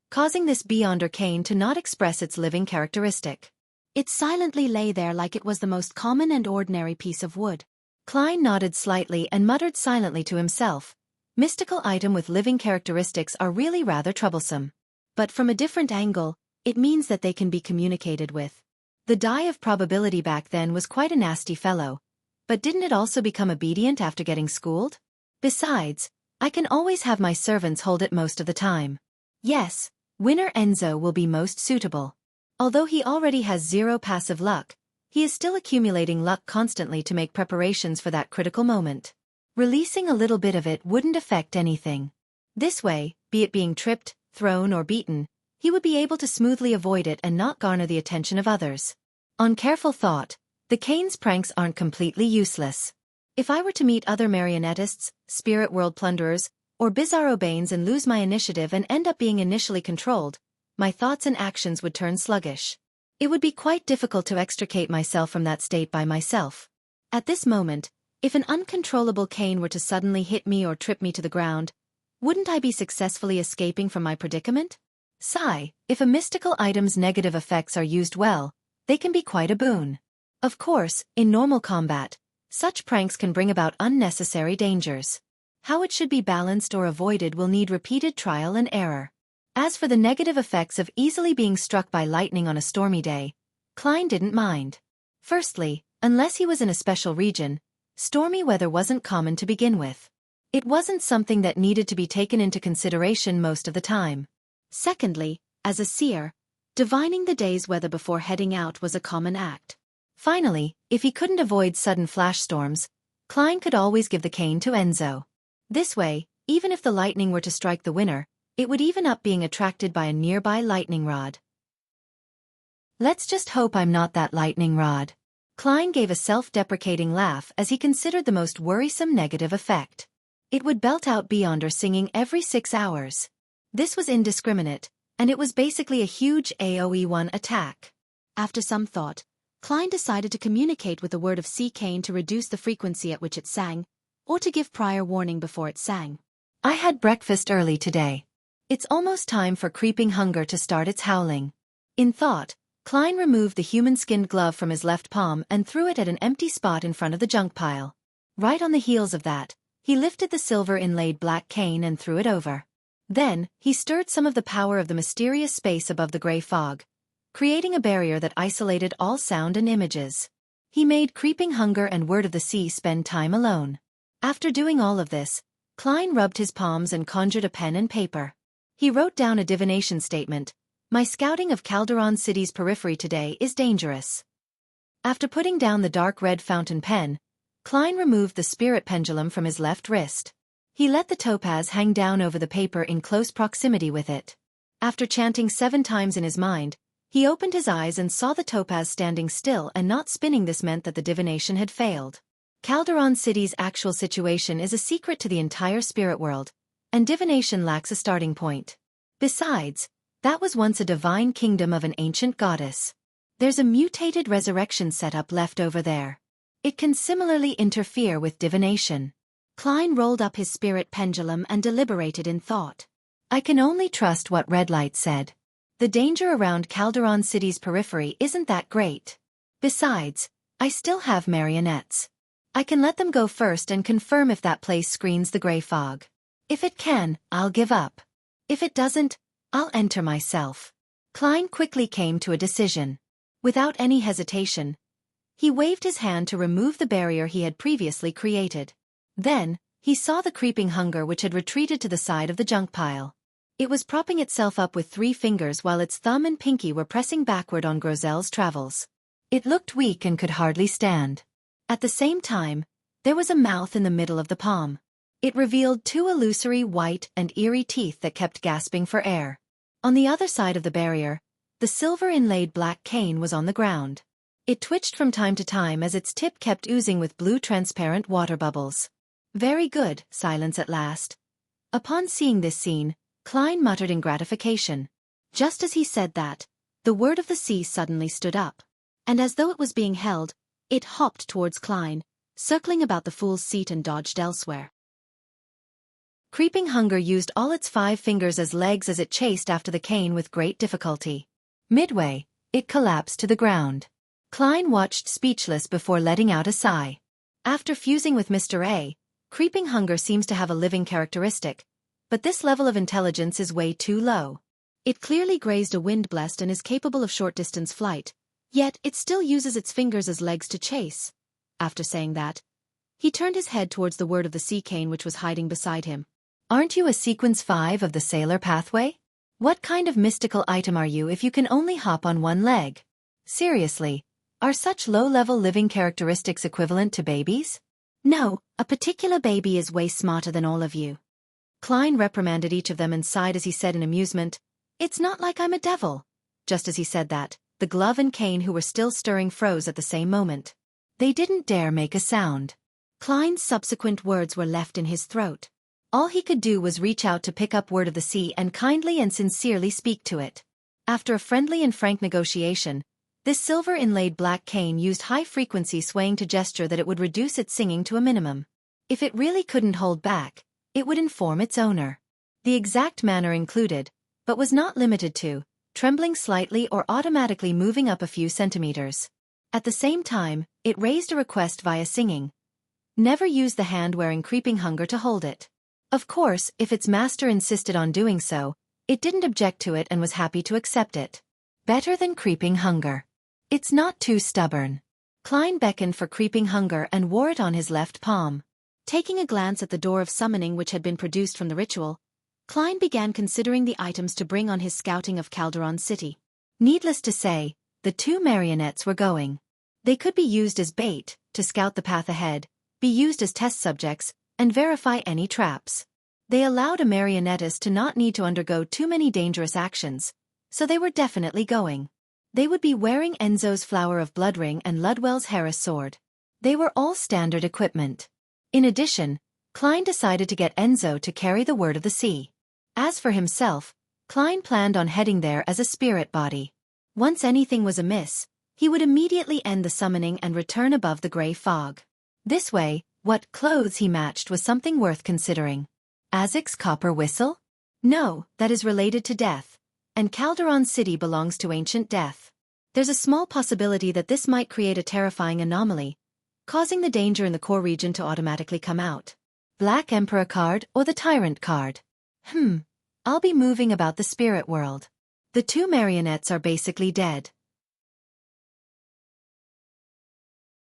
causing this Beyonder cane to not express its living characteristic. It silently lay there like it was the most common and ordinary piece of wood. Klein nodded slightly and muttered silently to himself. Mystical items with living characteristics are really rather troublesome. But from a different angle, it means that they can be communicated with. The die of probability back then was quite a nasty fellow. But didn't it also become obedient after getting schooled? Besides, I can always have my servants hold it most of the time. Yes, Winner Enzo will be most suitable. Although he already has 0 passive luck, he is still accumulating luck constantly to make preparations for that critical moment. Releasing a little bit of it wouldn't affect anything. This way, be it being tripped, thrown or beaten, he would be able to smoothly avoid it and not garner the attention of others. On careful thought, the cane's pranks aren't completely useless. If I were to meet other marionettists, spirit world plunderers, or bizarro banes and lose my initiative and end up being initially controlled, my thoughts and actions would turn sluggish. It would be quite difficult to extricate myself from that state by myself. At this moment, if an uncontrollable cane were to suddenly hit me or trip me to the ground, wouldn't I be successfully escaping from my predicament? Sigh, if a mystical item's negative effects are used well, they can be quite a boon. Of course, in normal combat, such pranks can bring about unnecessary dangers. How it should be balanced or avoided will need repeated trial and error. As for the negative effects of easily being struck by lightning on a stormy day, Klein didn't mind. Firstly, unless he was in a special region, stormy weather wasn't common to begin with. It wasn't something that needed to be taken into consideration most of the time. Secondly, as a seer, divining the day's weather before heading out was a common act. Finally, if he couldn't avoid sudden flash storms, Klein could always give the cane to Enzo. This way, even if the lightning were to strike the winner, it would even up being attracted by a nearby lightning rod. Let's just hope I'm not that lightning rod. Klein gave a self-deprecating laugh as he considered the most worrisome negative effect. It would belt out Beyonder singing every 6 hours. This was indiscriminate, and it was basically a huge AoE-1 attack. After some thought, Klein decided to communicate with the word of sea cane to reduce the frequency at which it sang, or to give prior warning before it sang. I had breakfast early today. It's almost time for creeping hunger to start its howling. In thought, Klein removed the human-skinned glove from his left palm and threw it at an empty spot in front of the junk pile. Right on the heels of that, He lifted the silver-inlaid black cane and threw it over. Then, he stirred some of the power of the mysterious space above the gray fog, creating a barrier that isolated all sound and images. He made Creeping Hunger and Word of the Sea spend time alone. After doing all of this, Klein rubbed his palms and conjured a pen and paper. He wrote down a divination statement. My scouting of Calderon City's periphery today is dangerous. After putting down the dark red fountain pen, Klein removed the spirit pendulum from his left wrist. He let the topaz hang down over the paper in close proximity with it. After chanting 7 times in his mind, he opened his eyes and saw the topaz standing still and not spinning. This meant that the divination had failed. Calderon City's actual situation is a secret to the entire spirit world, and divination lacks a starting point. Besides, that was once a divine kingdom of an ancient goddess. There's a mutated resurrection setup left over there. It can similarly interfere with divination. Klein rolled up his spirit pendulum and deliberated in thought. I can only trust what Red Light said. The danger around Calderon City's periphery isn't that great. Besides, I still have marionettes. I can let them go first and confirm if that place screens the gray fog. If it can, I'll give up. If it doesn't, I'll enter myself. Klein quickly came to a decision. Without any hesitation, he waved his hand to remove the barrier he had previously created. Then, he saw the Creeping Hunger which had retreated to the side of the junk pile. It was propping itself up with 3 fingers while its thumb and pinky were pressing backward on Grozel's travels. It looked weak and could hardly stand. At the same time, there was a mouth in the middle of the palm. It revealed 2 illusory white and eerie teeth that kept gasping for air. On the other side of the barrier, the silver-inlaid black cane was on the ground. It twitched from time to time as its tip kept oozing with blue transparent water bubbles. Very good, silence at last. Upon seeing this scene, Klein muttered in gratification. Just as he said that, the Word of the Sea suddenly stood up. And as though it was being held, it hopped towards Klein, circling about the fool's seat and dodged elsewhere. Creeping Hunger used all its 5 fingers as legs as it chased after the cane with great difficulty. Midway, it collapsed to the ground. Klein watched speechless before letting out a sigh. After fusing with Mr. A, Creeping Hunger seems to have a living characteristic, but this level of intelligence is way too low. It clearly grazed a wind blast and is capable of short-distance flight, yet it still uses its fingers as legs to chase. After saying that, he turned his head towards the Word of the Sea cane which was hiding beside him. Aren't you a sequence 5 of the Sailor Pathway? What kind of mystical item are you if you can only hop on 1 leg? Seriously, are such low-level living characteristics equivalent to babies? No, a particular baby is way smarter than all of you. Klein reprimanded each of them and sighed as he said in amusement, It's not like I'm a devil. Just as he said that, the glove and cane who were still stirring froze at the same moment. They didn't dare make a sound. Klein's subsequent words were left in his throat. All he could do was reach out to pick up Word of the Sea and kindly and sincerely speak to it. After a friendly and frank negotiation, this silver-inlaid black cane used high-frequency swaying to gesture that it would reduce its singing to a minimum. If it really couldn't hold back, it would inform its owner. The exact manner included, but was not limited to, trembling slightly or automatically moving up a few centimeters. At the same time, it raised a request via singing. Never use the hand wearing Creeping Hunger to hold it. Of course, if its master insisted on doing so, it didn't object to it and was happy to accept it. Better than Creeping Hunger. It's not too stubborn. Klein beckoned for Creeping Hunger and wore it on his left palm. Taking a glance at the door of summoning which had been produced from the ritual, Klein began considering the items to bring on his scouting of Calderon City. Needless to say, the 2 marionettes were going. They could be used as bait, to scout the path ahead, be used as test subjects, and verify any traps. They allowed a marionettist to not need to undergo too many dangerous actions, so they were definitely going. They would be wearing Enzo's Flower of Blood ring and Ludwell's Harris sword. They were all standard equipment. In addition, Klein decided to get Enzo to carry the Word of the Sea. As for himself, Klein planned on heading there as a spirit body. Once anything was amiss, he would immediately end the summoning and return above the gray fog. This way, what clothes he matched was something worth considering. Azic's copper whistle? No, that is related to death, and Calderon City belongs to ancient death. There's a small possibility that this might create a terrifying anomaly, causing the danger in the core region to automatically come out. Black Emperor card or the Tyrant card? I'll be moving about the spirit world. The two marionettes are basically dead.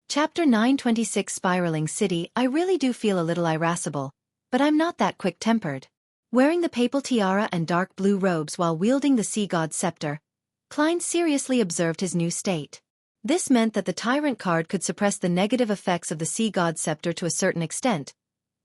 Chapter 926 Spiraling City. I really do feel a little irascible, but I'm not that quick-tempered. Wearing the papal tiara and dark blue robes while wielding the sea god's scepter, Klein seriously observed his new state. This meant that the Tyrant card could suppress the negative effects of the sea god's scepter to a certain extent,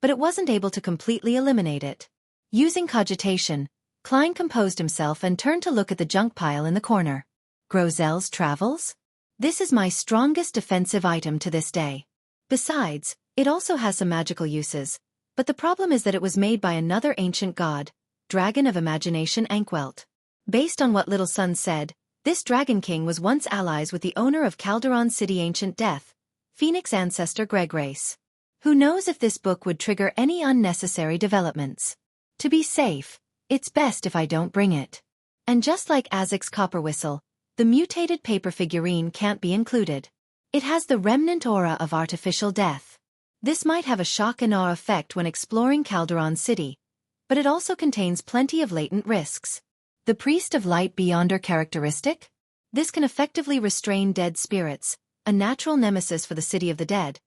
but it wasn't able to completely eliminate it. Using cogitation, Klein composed himself and turned to look at the junk pile in the corner. Grozel's Travels? This is my strongest defensive item to this day. Besides, it also has some magical uses, but the problem is that it was made by another ancient god, Dragon of Imagination Ankwelt. Based on what Little Sun said, this Dragon King was once allies with the owner of Calderon City Ancient Death, Phoenix ancestor Gregrace. Who knows if this book would trigger any unnecessary developments. To be safe, it's best if I don't bring it. And just like Azek's copper whistle, the mutated paper figurine can't be included. It has the remnant aura of artificial death. This might have a shock and awe effect when exploring Calderon City, but it also contains plenty of latent risks. The Priest of Light Beyonder characteristic? This can effectively restrain dead spirits, a natural nemesis for the City of the Dead,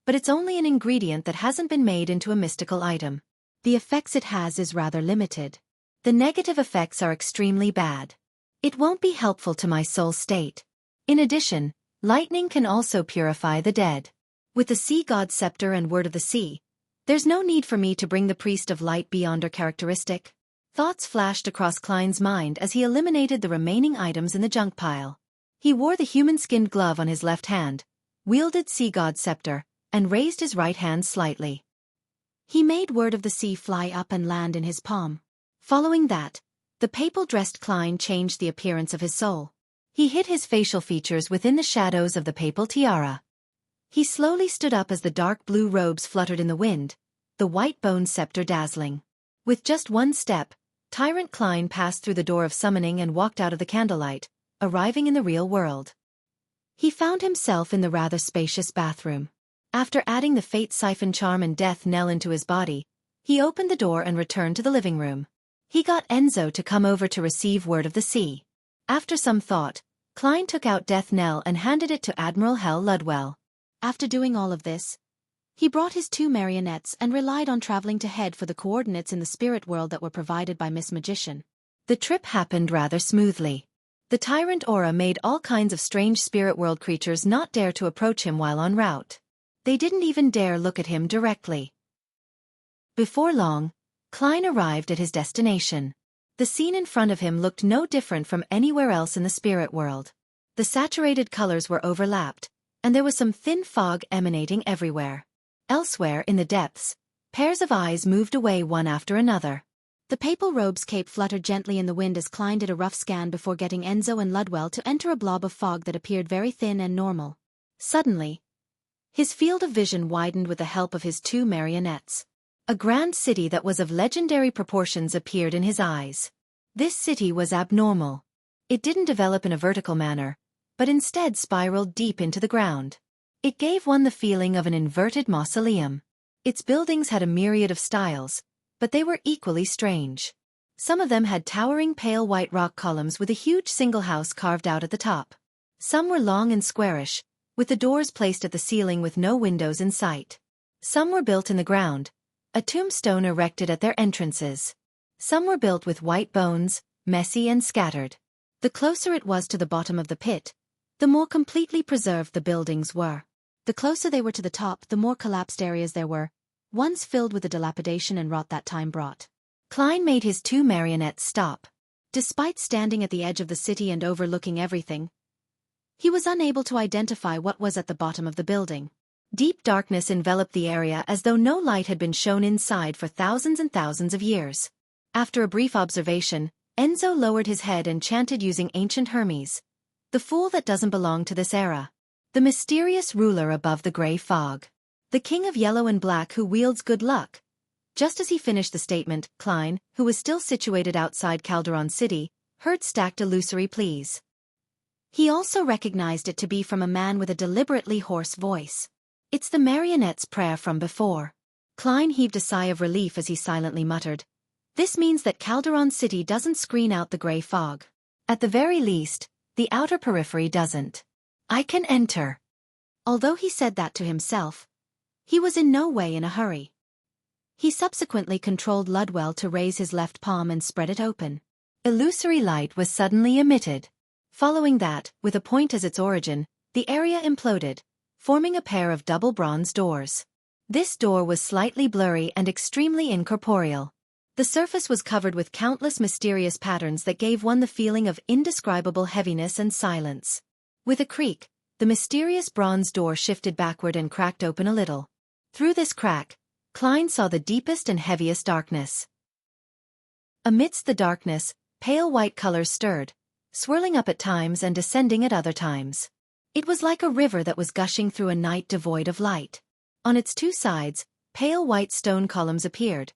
but it's only an ingredient that hasn't been made into a mystical item. The effects it has is rather limited. The negative effects are extremely bad. It won't be helpful to my soul state. In addition, lightning can also purify the dead. With the sea god's scepter and word of the sea, there's no need for me to bring the Priest of Light Beyonder characteristic. Thoughts flashed across Klein's mind as he eliminated the remaining items in the junk pile. He wore the human-skinned glove on his left hand, wielded sea god's scepter, and raised his right hand slightly. He made word of the sea fly up and land in his palm. Following that, the papal-dressed Klein changed the appearance of his soul. He hid his facial features within the shadows of the papal tiara. He slowly stood up as the dark blue robes fluttered in the wind, the white-boned scepter dazzling. With just one step, Tyrant Klein passed through the door of summoning and walked out of the candlelight, arriving in the real world. He found himself in the rather spacious bathroom. After adding the fate siphon charm and death knell into his body, he opened the door and returned to the living room. He got Enzo to come over to receive word of the sea. After some thought, Klein took out death knell and handed it to Admiral Hell Ludwell. After doing all of this, he brought his two marionettes and relied on traveling to head for the coordinates in the spirit world that were provided by Miss Magician. The trip happened rather smoothly. The Tyrant aura made all kinds of strange spirit world creatures not dare to approach him while en route. They didn't even dare look at him directly. Before long, Klein arrived at his destination. The scene in front of him looked no different from anywhere else in the spirit world. The saturated colors were overlapped, and there was some thin fog emanating everywhere. Elsewhere in the depths, pairs of eyes moved away one after another. The papal robe's cape fluttered gently in the wind as Klein did a rough scan before getting Enzo and Ludwell to enter a blob of fog that appeared very thin and normal. Suddenly, his field of vision widened with the help of his two marionettes. A grand city that was of legendary proportions appeared in his eyes. This city was abnormal. It didn't develop in a vertical manner, but instead spiraled deep into the ground. It gave one the feeling of an inverted mausoleum. Its buildings had a myriad of styles, but they were equally strange. Some of them had towering pale white rock columns with a huge single house carved out at the top. Some were long and squarish, with the doors placed at the ceiling with no windows in sight. Some were built in the ground, a tombstone erected at their entrances. Some were built with white bones, messy and scattered. The closer it was to the bottom of the pit, the more completely preserved the buildings were. The closer they were to the top, the more collapsed areas there were, ones filled with the dilapidation and rot that time brought. Klein made his two marionettes stop. Despite standing at the edge of the city and overlooking everything, he was unable to identify what was at the bottom of the building. Deep darkness enveloped the area as though no light had been shown inside for thousands and thousands of years. After a brief observation, Enzo lowered his head and chanted using ancient Hermes, "The fool that doesn't belong to this era. The mysterious ruler above the gray fog. The king of yellow and black who wields good luck." Just as he finished the statement, Klein, who was still situated outside Calderon City, heard stacked illusory pleas. He also recognized it to be from a man with a deliberately hoarse voice. It's the marionette's prayer from before. Klein heaved a sigh of relief as he silently muttered. This means that Calderon City doesn't screen out the gray fog. At the very least, the outer periphery doesn't. I can enter. Although he said that to himself, he was in no way in a hurry. He subsequently controlled Ludwell to raise his left palm and spread it open. Illusory light was suddenly emitted. Following that, with a point as its origin, the area imploded, forming a pair of double bronze doors. This door was slightly blurry and extremely incorporeal. The surface was covered with countless mysterious patterns that gave one the feeling of indescribable heaviness and silence. With a creak, the mysterious bronze door shifted backward and cracked open a little. Through this crack, Klein saw the deepest and heaviest darkness. Amidst the darkness, pale white colors stirred, swirling up at times and descending at other times. It was like a river that was gushing through a night devoid of light. On its two sides, pale white stone columns appeared,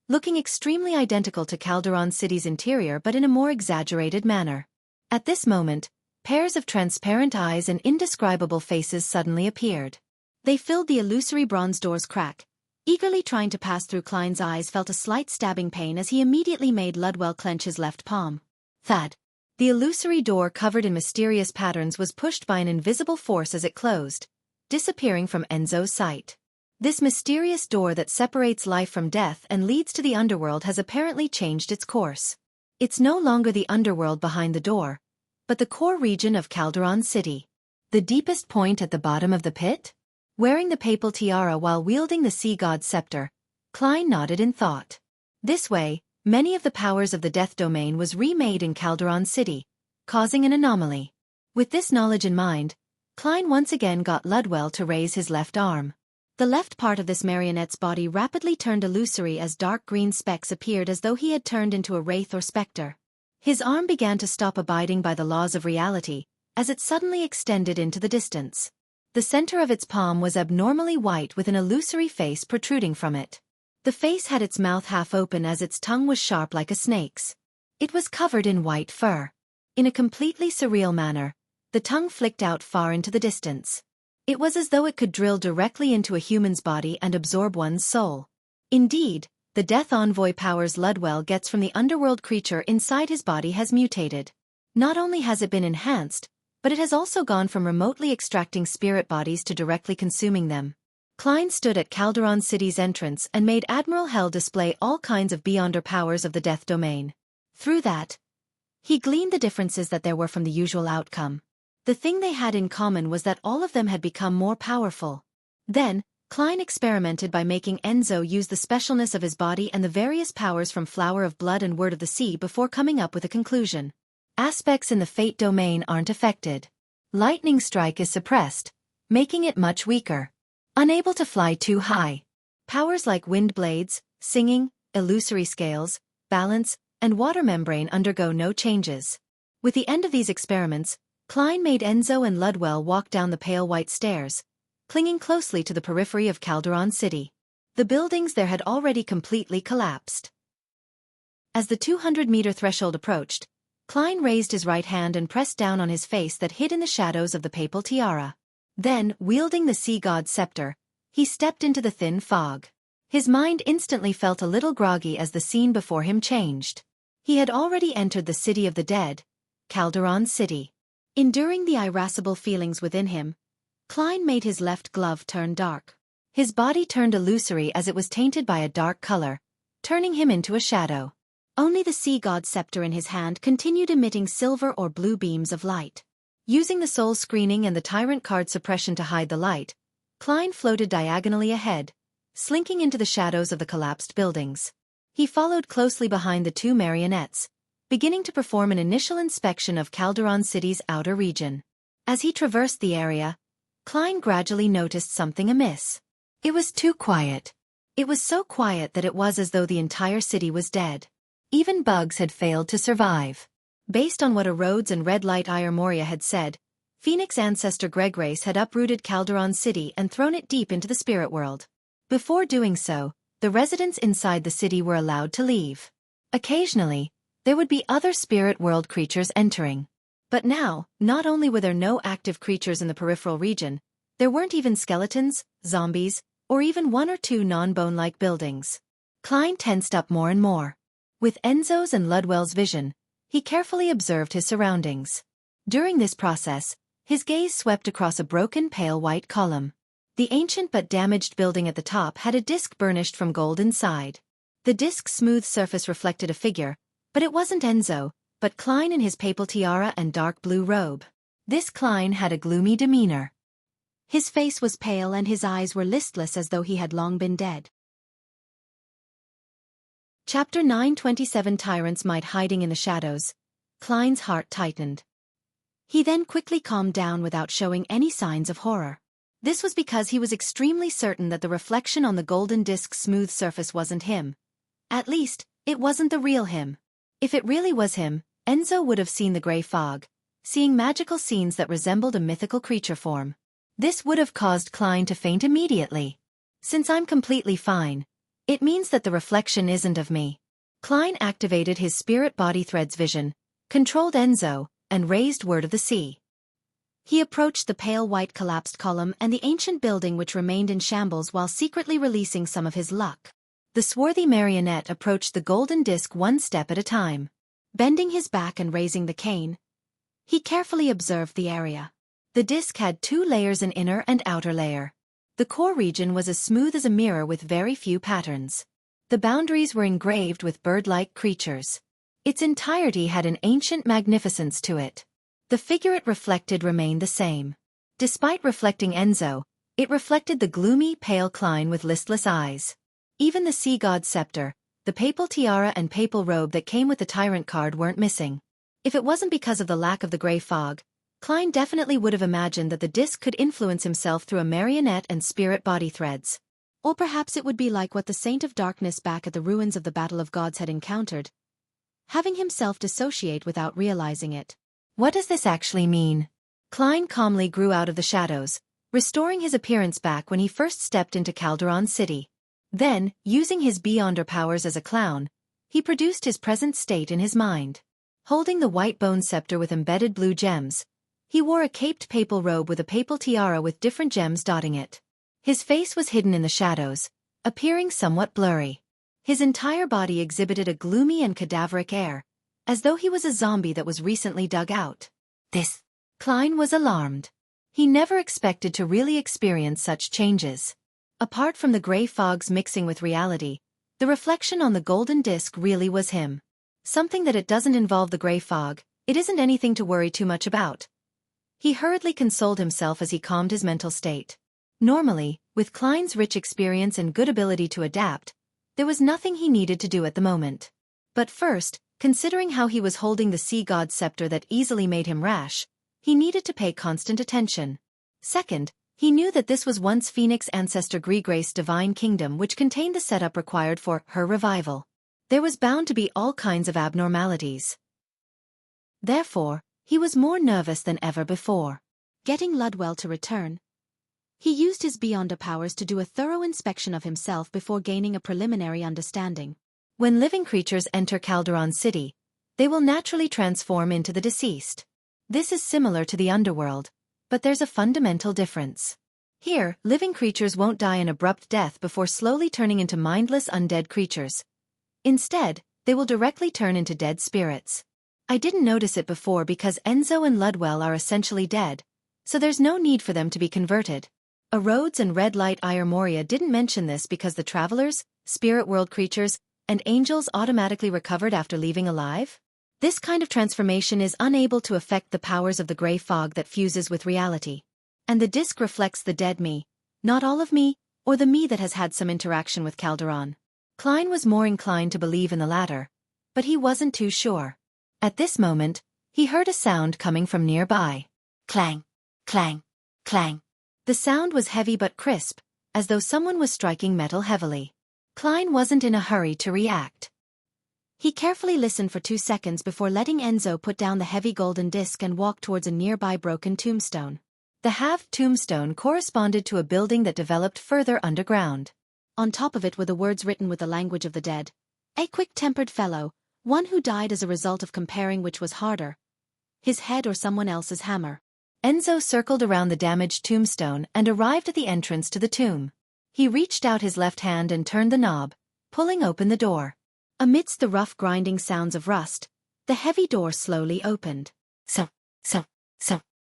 looking extremely identical to Calderon City's interior but in a more exaggerated manner. At this moment, pairs of transparent eyes and indescribable faces suddenly appeared. They filled the illusory bronze door's crack. Eagerly trying to pass through, Klein's eyes felt a slight stabbing pain as he immediately made Ludwell clench his left palm. Thud. The illusory door covered in mysterious patterns was pushed by an invisible force as it closed, disappearing from Enzo's sight. This mysterious door that separates life from death and leads to the underworld has apparently changed its course. It's no longer the underworld behind the door, but the core region of Calderon City. The deepest point at the bottom of the pit? Wearing the papal tiara while wielding the sea god's scepter, Klein nodded in thought. This way, many of the powers of the death domain was remade in Calderon City, causing an anomaly. With this knowledge in mind, Klein once again got Ludwell to raise his left arm. The left part of this marionette's body rapidly turned illusory as dark green specks appeared as though he had turned into a wraith or specter. His arm began to stop abiding by the laws of reality, as it suddenly extended into the distance. The center of its palm was abnormally white with an illusory face protruding from it. The face had its mouth half open as its tongue was sharp like a snake's. It was covered in white fur. In a completely surreal manner, the tongue flicked out far into the distance. It was as though it could drill directly into a human's body and absorb one's soul. Indeed, the death envoy powers Ludwell gets from the underworld creature inside his body has mutated. Not only has it been enhanced, but it has also gone from remotely extracting spirit bodies to directly consuming them. Klein stood at Calderon City's entrance and made Admiral Hell display all kinds of beyonder powers of the death domain. Through that, he gleaned the differences that there were from the usual outcome. The thing they had in common was that all of them had become more powerful. Then, Klein experimented by making Enzo use the specialness of his body and the various powers from Flower of Blood and Word of the Sea before coming up with a conclusion. Aspects in the fate domain aren't affected. Lightning strike is suppressed, making it much weaker. Unable to fly too high. Powers like wind blades, singing, illusory scales, balance, and water membrane undergo no changes. With the end of these experiments, Klein made Enzo and Ludwell walk down the pale white stairs, clinging closely to the periphery of Calderon City. The buildings there had already completely collapsed. As the 200-meter threshold approached, Klein raised his right hand and pressed down on his face that hid in the shadows of the papal tiara. Then, wielding the sea god's scepter, he stepped into the thin fog. His mind instantly felt a little groggy as the scene before him changed. He had already entered the city of the dead, Calderon City. Enduring the irascible feelings within him, Klein made his left glove turn dark. His body turned illusory as it was tainted by a dark color, turning him into a shadow. Only the sea god's scepter in his hand continued emitting silver or blue beams of light. Using the soul screening and the tyrant card suppression to hide the light, Klein floated diagonally ahead, slinking into the shadows of the collapsed buildings. He followed closely behind the two marionettes, beginning to perform an initial inspection of Calderon City's outer region. As he traversed the area, Klein gradually noticed something amiss. It was too quiet. It was so quiet that it was as though the entire city was dead. Even bugs had failed to survive. Based on what a Rhodes and Red Light Ire Moria had said, Phoenix ancestor Greggrace had uprooted Calderon City and thrown it deep into the spirit world. Before doing so, the residents inside the city were allowed to leave. Occasionally, there would be other spirit world creatures entering. But now, not only were there no active creatures in the peripheral region, there weren't even skeletons, zombies, or even one or two non-bone-like buildings. Klein tensed up more and more. With Enzo's and Ludwell's vision, he carefully observed his surroundings. During this process, his gaze swept across a broken pale white column. The ancient but damaged building at the top had a disc burnished from gold inside. The disc's smooth surface reflected a figure, but it wasn't Enzo, but Klein in his papal tiara and dark blue robe. This Klein had a gloomy demeanor. His face was pale and his eyes were listless as though he had long been dead. Chapter 9:27 Tyrants might hiding in the shadows. Klein's heart tightened. He then quickly calmed down without showing any signs of horror. This was because he was extremely certain that the reflection on the golden disc's smooth surface wasn't him. At least, it wasn't the real him. If it really was him, Enzo would have seen the gray fog, seeing magical scenes that resembled a mythical creature form. This would have caused Klein to faint immediately. Since I'm completely fine, it means that the reflection isn't of me. Klein activated his spirit body thread's vision, controlled Enzo, and raised word of the sea. He approached the pale white collapsed column and the ancient building which remained in shambles while secretly releasing some of his luck. The swarthy marionette approached the golden disc one step at a time. Bending his back and raising the cane, he carefully observed the area. The disc had two layers, an inner and outer layer. The core region was as smooth as a mirror with very few patterns. The boundaries were engraved with bird-like creatures. Its entirety had an ancient magnificence to it. The figure it reflected remained the same. Despite reflecting Enzo, it reflected the gloomy, pale Klein with listless eyes. Even the sea god's scepter, the papal tiara and papal robe that came with the tyrant card weren't missing. If it wasn't because of the lack of the gray fog, Klein definitely would have imagined that the disc could influence himself through a marionette and spirit body threads. Or perhaps it would be like what the Saint of Darkness back at the ruins of the Battle of Gods had encountered, having himself dissociate without realizing it. What does this actually mean? Klein calmly grew out of the shadows, restoring his appearance back when he first stepped into Calderon City. Then, using his Beyonder powers as a clown, he produced his present state in his mind. Holding the white bone scepter with embedded blue gems, he wore a caped papal robe with a papal tiara with different gems dotting it. His face was hidden in the shadows, appearing somewhat blurry. His entire body exhibited a gloomy and cadaveric air, as though he was a zombie that was recently dug out. Klein was alarmed. He never expected to really experience such changes. Apart from the gray fogs mixing with reality, the reflection on the golden disc really was him. Something that it doesn't involve the gray fog, it isn't anything to worry too much about. He hurriedly consoled himself as he calmed his mental state. Normally, with Klein's rich experience and good ability to adapt, there was nothing he needed to do at the moment. But first, considering how he was holding the sea god's scepter that easily made him rash, he needed to pay constant attention. Second, he knew that this was once Phoenix ancestor Grigrace's divine kingdom which contained the setup required for her revival. There was bound to be all kinds of abnormalities. Therefore, he was more nervous than ever before. Getting Ludwell to return, he used his Beyonder powers to do a thorough inspection of himself before gaining a preliminary understanding. When living creatures enter Calderon City, they will naturally transform into the deceased. This is similar to the underworld, but there's a fundamental difference. Here, living creatures won't die an abrupt death before slowly turning into mindless undead creatures. Instead, they will directly turn into dead spirits. I didn't notice it before because Enzo and Ludwell are essentially dead, so there's no need for them to be converted. Rhodes and Red Light Ire Moria didn't mention this because the travelers, spirit world creatures, and angels automatically recovered after leaving alive? This kind of transformation is unable to affect the powers of the gray fog that fuses with reality. And the disc reflects the dead me, not all of me, or the me that has had some interaction with Calderon. Klein was more inclined to believe in the latter, but he wasn't too sure. At this moment, he heard a sound coming from nearby. Clang, clang, clang. The sound was heavy but crisp, as though someone was striking metal heavily. Klein wasn't in a hurry to react. He carefully listened for 2 seconds before letting Enzo put down the heavy golden disc and walk towards a nearby broken tombstone. The halved tombstone corresponded to a building that developed further underground. On top of it were the words written with the language of the dead. A quick-tempered fellow, one who died as a result of comparing which was harder, his head or someone else's hammer. Enzo circled around the damaged tombstone and arrived at the entrance to the tomb. He reached out his left hand and turned the knob, pulling open the door. Amidst the rough grinding sounds of rust, the heavy door slowly opened. So.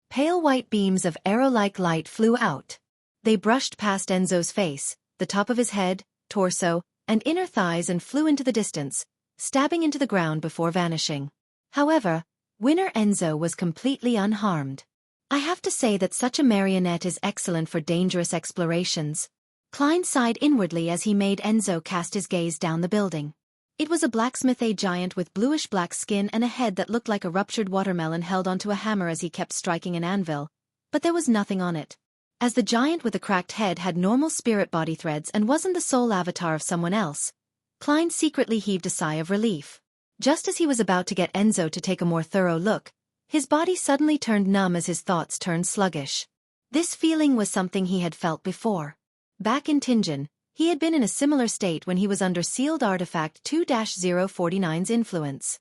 Pale white beams of arrow-like light flew out. They brushed past Enzo's face, the top of his head, torso, and inner thighs and flew into the distance, stabbing into the ground before vanishing. However, Winner Enzo was completely unharmed. I have to say that such a marionette is excellent for dangerous explorations. Klein sighed inwardly as he made Enzo cast his gaze down the building. It was a blacksmith giant with bluish-black skin and a head that looked like a ruptured watermelon held onto a hammer as he kept striking an anvil, but there was nothing on it. As the giant with the cracked head had normal spirit body threads and wasn't the soul avatar of someone else, Klein secretly heaved a sigh of relief. Just as he was about to get Enzo to take a more thorough look, his body suddenly turned numb as his thoughts turned sluggish. This feeling was something he had felt before. Back in Tingen, he had been in a similar state when he was under sealed artifact 2-049's influence.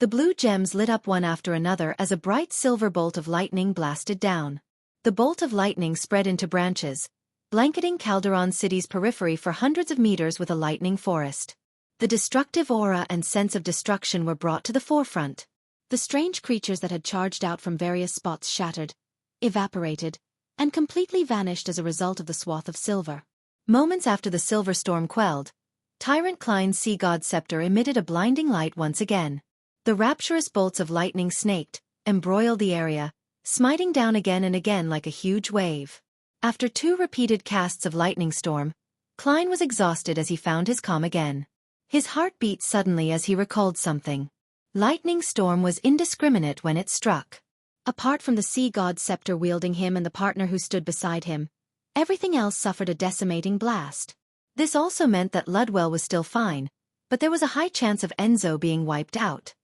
The blue gems lit up one after another as a bright silver bolt of lightning blasted down. The bolt of lightning spread into branches, blanketing Calderon City's periphery for hundreds of meters with a lightning forest. The destructive aura and sense of destruction were brought to the forefront. The strange creatures that had charged out from various spots shattered, evaporated, and completely vanished as a result of the swath of silver. Moments after the silver storm quelled, Tyrant Klein's sea god scepter emitted a blinding light once again. The rapturous bolts of lightning snaked, embroiled the area, smiting down again and again like a huge wave. After 2 repeated casts of lightning storm, Klein was exhausted as he found his calm again. His heart beat suddenly as he recalled something. Lightning storm was indiscriminate when it struck. Apart from the sea god scepter wielding him and the partner who stood beside him, everything else suffered a decimating blast. This also meant that Ludwell was still fine, but there was a high chance of Enzo being wiped out.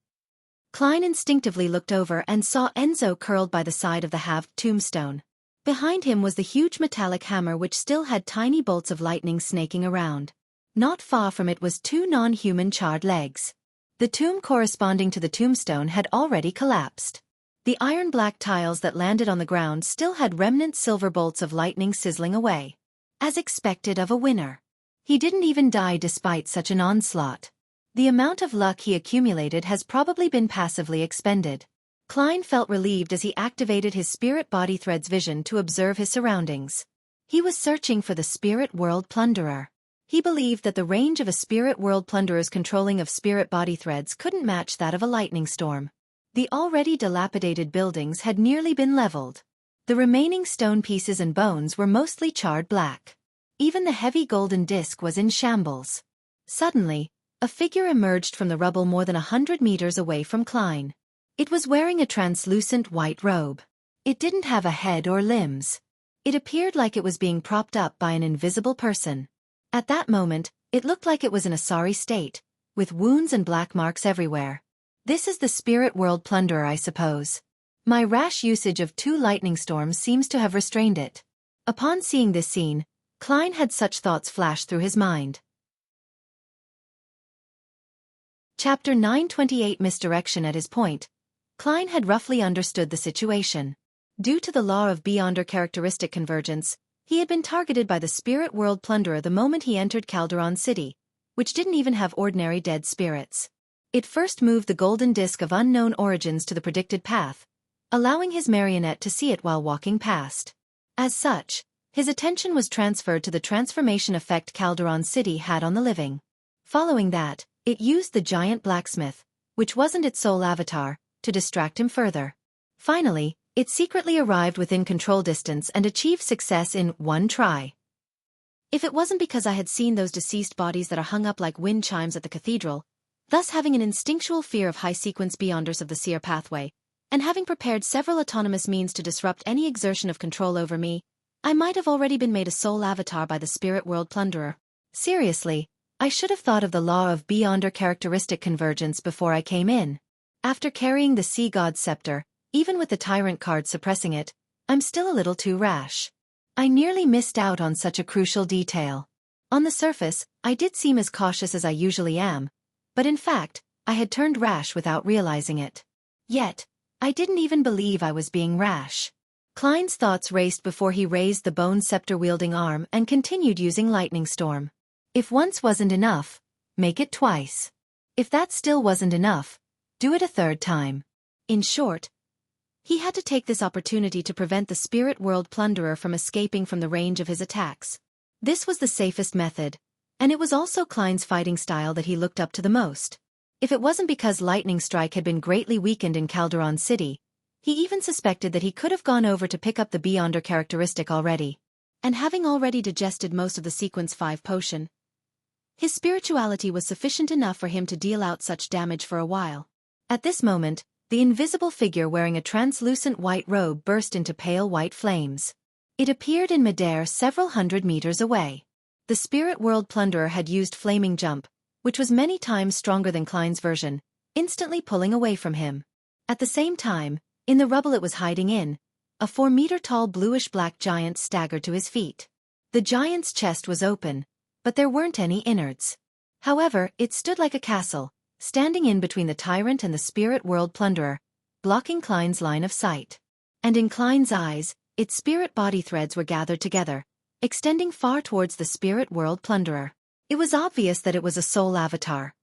Klein instinctively looked over and saw Enzo curled by the side of the halved tombstone. Behind him was the huge metallic hammer which still had tiny bolts of lightning snaking around. Not far from it was 2 non-human charred legs. The tomb corresponding to the tombstone had already collapsed. The iron-black tiles that landed on the ground still had remnant silver bolts of lightning sizzling away. As expected of a winner. He didn't even die despite such an onslaught. The amount of luck he accumulated has probably been passively expended. Klein felt relieved as he activated his spirit body thread's vision to observe his surroundings. He was searching for the spirit world plunderer. He believed that the range of a spirit world plunderer's controlling of spirit body threads couldn't match that of a lightning storm. The already dilapidated buildings had nearly been leveled. The remaining stone pieces and bones were mostly charred black. Even the heavy golden disc was in shambles. Suddenly, a figure emerged from the rubble more than 100 meters away from Klein. It was wearing a translucent white robe. It didn't have a head or limbs. It appeared like it was being propped up by an invisible person. At that moment, it looked like it was in a sorry state, with wounds and black marks everywhere. This is the spirit world plunderer, I suppose. My rash usage of 2 lightning storms seems to have restrained it. Upon seeing this scene, Klein had such thoughts flash through his mind. Chapter 928 Misdirection. At his point, Klein had roughly understood the situation. Due to the law of Beyonder characteristic convergence, he had been targeted by the spirit world plunderer the moment he entered Calderon City, which didn't even have ordinary dead spirits. It first moved the golden disk of unknown origins to the predicted path, allowing his marionette to see it while walking past. As such, his attention was transferred to the transformation effect Calderon City had on the living. Following that, it used the giant blacksmith, which wasn't its sole avatar, to distract him further. Finally, it secretly arrived within control distance and achieved success in one try. If it wasn't because I had seen those deceased bodies that are hung up like wind chimes at the cathedral, thus having an instinctual fear of high-sequence beyonders of the seer pathway, and having prepared several autonomous means to disrupt any exertion of control over me, I might have already been made a sole avatar by the spirit world plunderer. Seriously, I should have thought of the law of Beyonder characteristic convergence before I came in. After carrying the sea god scepter, even with the tyrant card suppressing it, I'm still a little too rash. I nearly missed out on such a crucial detail. On the surface, I did seem as cautious as I usually am, but in fact, I had turned rash without realizing it. Yet, I didn't even believe I was being rash. Klein's thoughts raced before he raised the bone scepter-wielding arm and continued using Lightning Storm. If once wasn't enough, make it twice. If that still wasn't enough, do it a third time. In short, he had to take this opportunity to prevent the spirit world plunderer from escaping from the range of his attacks. This was the safest method, and it was also Klein's fighting style that he looked up to the most. If it wasn't because Lightning Strike had been greatly weakened in Calderon City, he even suspected that he could have gone over to pick up the Beyonder characteristic already. And having already digested most of the Sequence 5 potion, his spirituality was sufficient enough for him to deal out such damage for a while. At this moment, the invisible figure wearing a translucent white robe burst into pale white flames. It appeared in midair several hundred meters away. The spirit world plunderer had used Flaming Jump, which was many times stronger than Klein's version, instantly pulling away from him. At the same time, in the rubble it was hiding in, a 4-meter-tall bluish-black giant staggered to his feet. The giant's chest was open, but there weren't any innards. However, it stood like a castle, standing in between the tyrant and the spirit world plunderer, blocking Klein's line of sight. And in Klein's eyes, its spirit body threads were gathered together, extending far towards the spirit world plunderer. It was obvious that it was a soul avatar.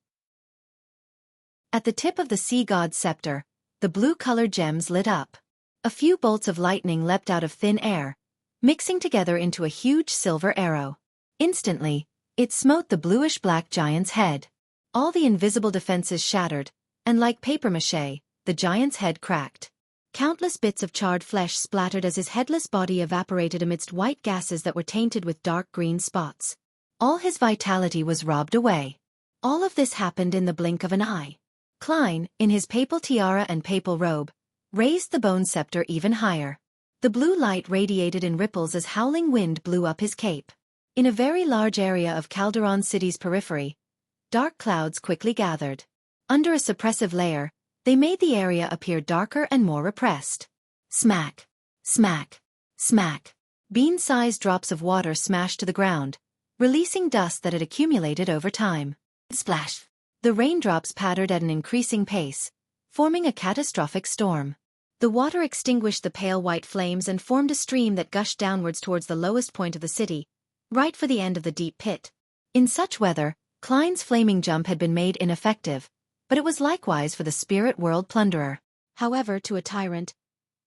At the tip of the sea god's scepter, the blue-colored gems lit up. A few bolts of lightning leapt out of thin air, mixing together into a huge silver arrow. Instantly, it smote the bluish-black giant's head. All the invisible defenses shattered, and like papier-mâché, the giant's head cracked. Countless bits of charred flesh splattered as his headless body evaporated amidst white gases that were tainted with dark green spots. All his vitality was robbed away. All of this happened in the blink of an eye. Klein, in his papal tiara and papal robe, raised the bone scepter even higher. The blue light radiated in ripples as howling wind blew up his cape. In a very large area of Calderon City's periphery, dark clouds quickly gathered. Under a suppressive layer, they made the area appear darker and more repressed. Smack! Smack! Smack! Bean-sized drops of water smashed to the ground, releasing dust that had accumulated over time. Splash! The raindrops pattered at an increasing pace, forming a catastrophic storm. The water extinguished the pale white flames and formed a stream that gushed downwards towards the lowest point of the city, right for the end of the deep pit. In such weather, Klein's flaming jump had been made ineffective, but it was likewise for the spirit world plunderer. However, to a tyrant,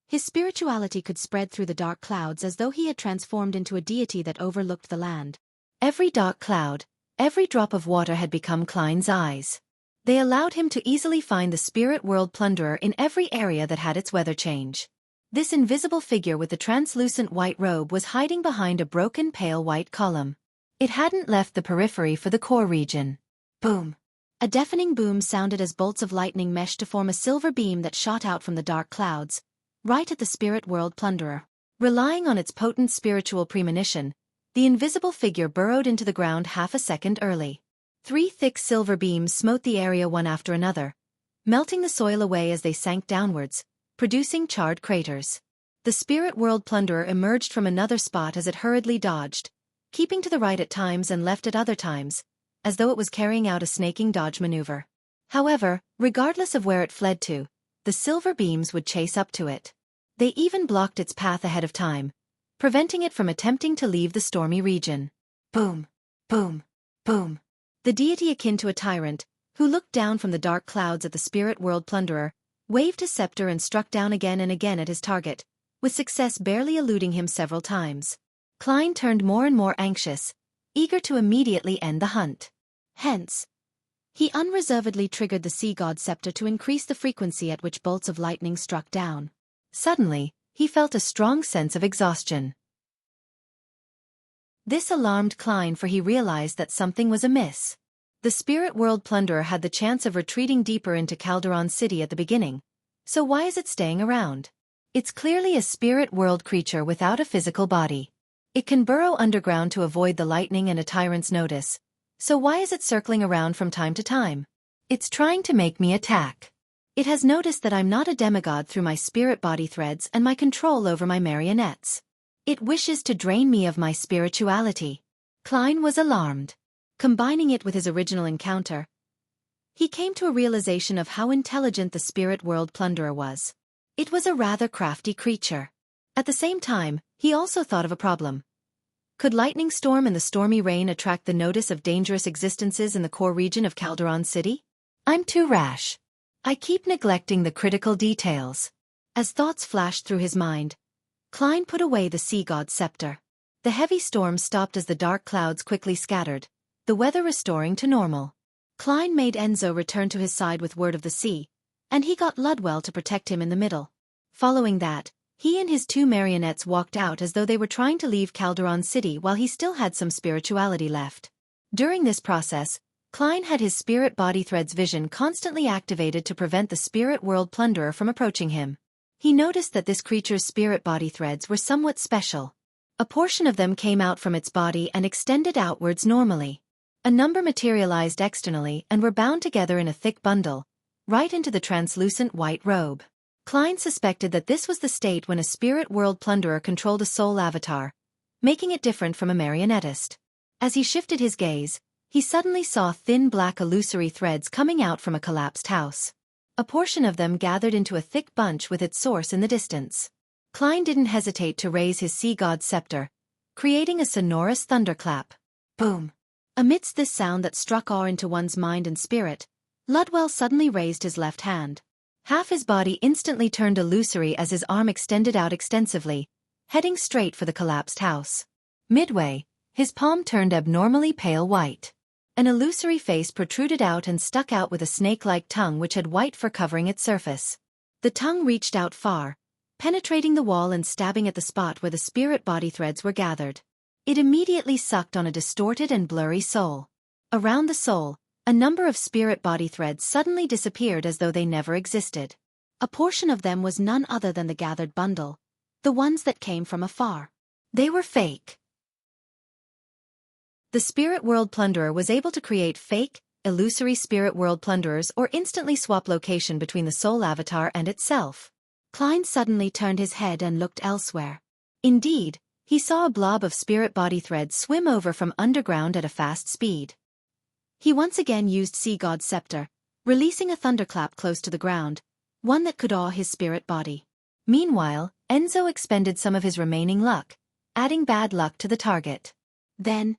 his spirituality could spread through the dark clouds as though he had transformed into a deity that overlooked the land. Every dark cloud, every drop of water had become Klein's eyes. They allowed him to easily find the spirit world plunderer in every area that had its weather change. This invisible figure with the translucent white robe was hiding behind a broken pale white column. It hadn't left the periphery for the core region. Boom! A deafening boom sounded as bolts of lightning meshed to form a silver beam that shot out from the dark clouds, right at the spirit world plunderer. Relying on its potent spiritual premonition, the invisible figure burrowed into the ground half a second early. 3 thick silver beams smote the area one after another, melting the soil away as they sank downwards, producing charred craters. The spirit world plunderer emerged from another spot as it hurriedly dodged, keeping to the right at times and left at other times, as though it was carrying out a snaking dodge maneuver. However, regardless of where it fled to, the silver beams would chase up to it. They even blocked its path ahead of time, preventing it from attempting to leave the stormy region. Boom! Boom! Boom! The deity akin to a tyrant, who looked down from the dark clouds at the spirit world plunderer, waved his scepter and struck down again and again at his target, with success barely eluding him several times. Klein turned more and more anxious, eager to immediately end the hunt. Hence, he unreservedly triggered the sea god scepter to increase the frequency at which bolts of lightning struck down. Suddenly, he felt a strong sense of exhaustion. This alarmed Klein, for he realized that something was amiss. The spirit world plunderer had the chance of retreating deeper into Calderon City at the beginning, so why is it staying around? It's clearly a spirit world creature without a physical body. It can burrow underground to avoid the lightning and a tyrant's notice, so why is it circling around from time to time? It's trying to make me attack. It has noticed that I'm not a demigod through my spirit body threads and my control over my marionettes. It wishes to drain me of my spirituality. Klein was alarmed. Combining it with his original encounter, he came to a realization of how intelligent the spirit world plunderer was. It was a rather crafty creature. At the same time, he also thought of a problem. Could lightning storm and the stormy rain attract the notice of dangerous existences in the core region of Calderon City? I'm too rash. I keep neglecting the critical details. As thoughts flashed through his mind, Klein put away the sea god's scepter. The heavy storm stopped as the dark clouds quickly scattered, the weather restoring to normal. Klein made Enzo return to his side with word of the sea, and he got Ludwell to protect him in the middle. Following that, he and his two marionettes walked out as though they were trying to leave Calderon City while he still had some spirituality left. During this process, Klein had his spirit body thread's vision constantly activated to prevent the spirit world plunderer from approaching him. He noticed that this creature's spirit body threads were somewhat special. A portion of them came out from its body and extended outwards normally. A number materialized externally and were bound together in a thick bundle, right into the translucent white robe. Klein suspected that this was the state when a spirit world plunderer controlled a soul avatar, making it different from a marionettist. As he shifted his gaze, he suddenly saw thin black illusory threads coming out from a collapsed house. A portion of them gathered into a thick bunch with its source in the distance. Klein didn't hesitate to raise his sea god's scepter, creating a sonorous thunderclap. Boom! Amidst this sound that struck awe into one's mind and spirit, Ludwell suddenly raised his left hand. Half his body instantly turned illusory as his arm extended out extensively, heading straight for the collapsed house. Midway, his palm turned abnormally pale white. An illusory face protruded out and stuck out with a snake-like tongue which had white fur covering its surface. The tongue reached out far, penetrating the wall and stabbing at the spot where the spirit body threads were gathered. It immediately sucked on a distorted and blurry soul. Around the soul, a number of spirit body threads suddenly disappeared as though they never existed. A portion of them was none other than the gathered bundle, the ones that came from afar. They were fake. The spirit world plunderer was able to create fake, illusory spirit world plunderers or instantly swap location between the soul avatar and itself. Klein suddenly turned his head and looked elsewhere. Indeed, he saw a blob of spirit body threads swim over from underground at a fast speed. He once again used Sea God's scepter, releasing a thunderclap close to the ground, one that could awe his spirit body. Meanwhile, Enzo expended some of his remaining luck, adding bad luck to the target. Then,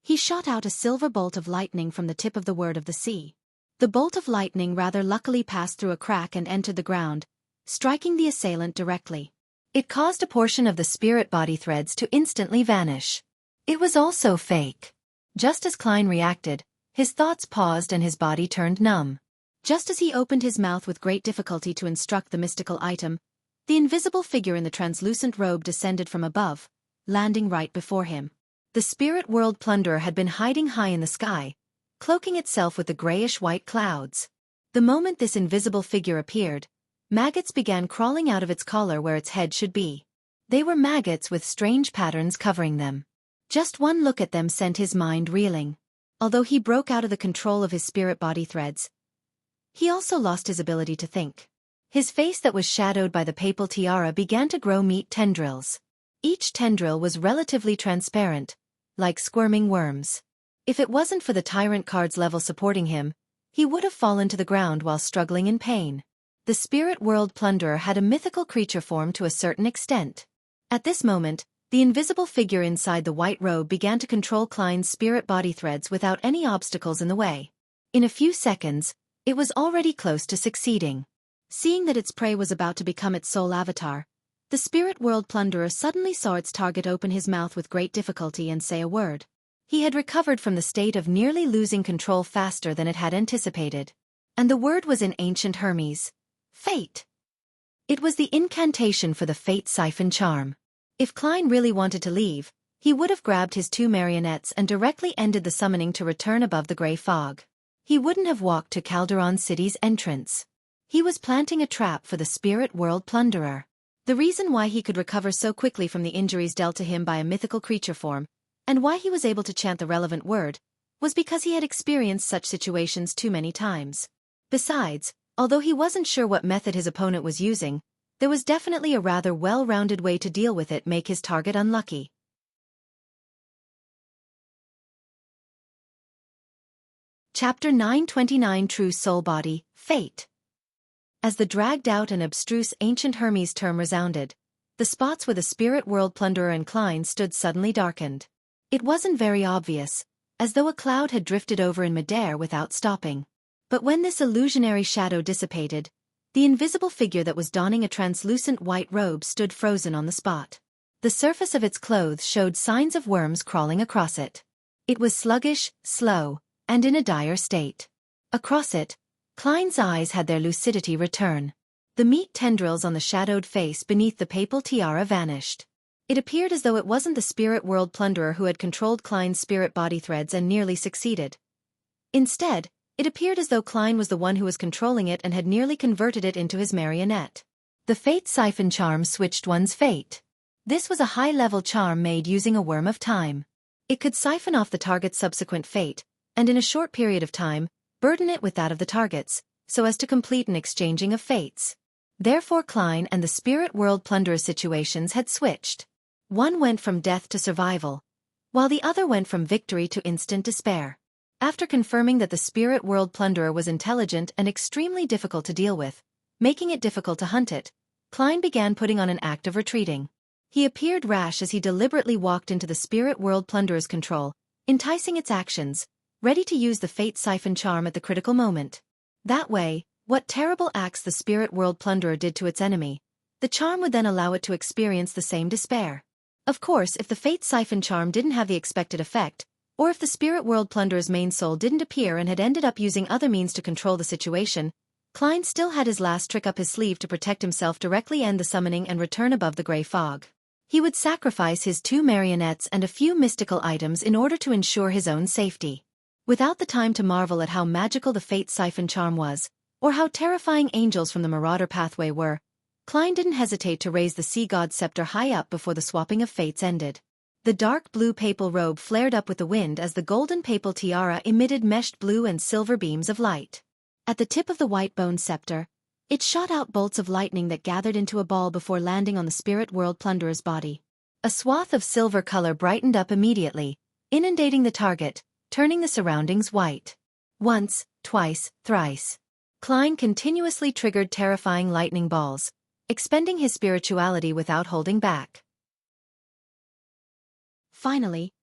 he shot out a silver bolt of lightning from the tip of the word of the sea. The bolt of lightning rather luckily passed through a crack and entered the ground, striking the assailant directly. It caused a portion of the spirit body threads to instantly vanish. It was also fake. Just as Klein reacted, his thoughts paused and his body turned numb. Just as he opened his mouth with great difficulty to instruct the mystical item, the invisible figure in the translucent robe descended from above, landing right before him. The spirit world plunderer had been hiding high in the sky, cloaking itself with the grayish-white clouds. The moment this invisible figure appeared, maggots began crawling out of its collar where its head should be. They were maggots with strange patterns covering them. Just one look at them sent his mind reeling. Although he broke out of the control of his spirit body threads, he also lost his ability to think. His face that was shadowed by the papal tiara began to grow meat tendrils. Each tendril was relatively transparent, like squirming worms. If it wasn't for the tyrant card's level supporting him, he would have fallen to the ground while struggling in pain. The spirit world plunderer had a mythical creature form to a certain extent. At this moment, the invisible figure inside the white robe began to control Klein's spirit body threads without any obstacles in the way. In a few seconds, it was already close to succeeding. Seeing that its prey was about to become its soul avatar, the spirit world plunderer suddenly saw its target open his mouth with great difficulty and say a word. He had recovered from the state of nearly losing control faster than it had anticipated. And the word was in ancient Hermes. Fate. It was the incantation for the fate siphon charm. If Klein really wanted to leave, he would have grabbed his two marionettes and directly ended the summoning to return above the gray fog. He wouldn't have walked to Calderon City's entrance. He was planting a trap for the spirit world plunderer. The reason why he could recover so quickly from the injuries dealt to him by a mythical creature form, and why he was able to chant the relevant word, was because he had experienced such situations too many times. Besides, although he wasn't sure what method his opponent was using, there was definitely a rather well-rounded way to deal with it make his target unlucky. Chapter 929 True Soul Body, Fate. As the dragged-out and abstruse ancient Hermes term resounded, the spots where the spirit world plunderer and Klein stood suddenly darkened. It wasn't very obvious, as though a cloud had drifted over in midair without stopping. But when this illusionary shadow dissipated, the invisible figure that was donning a translucent white robe stood frozen on the spot. The surface of its clothes showed signs of worms crawling across it. It was sluggish, slow, and in a dire state. Across it, Klein's eyes had their lucidity return. The meat tendrils on the shadowed face beneath the papal tiara vanished. It appeared as though it wasn't the spirit world plunderer who had controlled Klein's spirit body threads and nearly succeeded. Instead, it appeared as though Klein was the one who was controlling it and had nearly converted it into his marionette. The fate siphon charm switched one's fate. This was a high-level charm made using a worm of time. It could siphon off the target's subsequent fate, and in a short period of time, burden it with that of the target's, so as to complete an exchanging of fates. Therefore Klein and the spirit world plunderer's situations had switched. One went from death to survival, while the other went from victory to instant despair. After confirming that the spirit world plunderer was intelligent and extremely difficult to deal with, making it difficult to hunt it, Klein began putting on an act of retreating. He appeared rash as he deliberately walked into the spirit world plunderer's control, enticing its actions, ready to use the fate siphon charm at the critical moment. That way, what terrible acts the spirit world plunderer did to its enemy, the charm would then allow it to experience the same despair. Of course, if the fate siphon charm didn't have the expected effect, or if the spirit world plunderer's main soul didn't appear and had ended up using other means to control the situation, Klein still had his last trick up his sleeve to protect himself, directly end the summoning and return above the gray fog. He would sacrifice his 2 marionettes and a few mystical items in order to ensure his own safety. Without the time to marvel at how magical the fate siphon charm was, or how terrifying angels from the Marauder pathway were, Klein didn't hesitate to raise the sea god's scepter high up before the swapping of fates ended. The dark blue papal robe flared up with the wind as the golden papal tiara emitted meshed blue and silver beams of light. At the tip of the white bone scepter, it shot out bolts of lightning that gathered into a ball before landing on the spirit world plunderer's body. A swath of silver color brightened up immediately, inundating the target, turning the surroundings white. Once, twice, thrice. Klein continuously triggered terrifying lightning balls, expending his spirituality without holding back. Finally,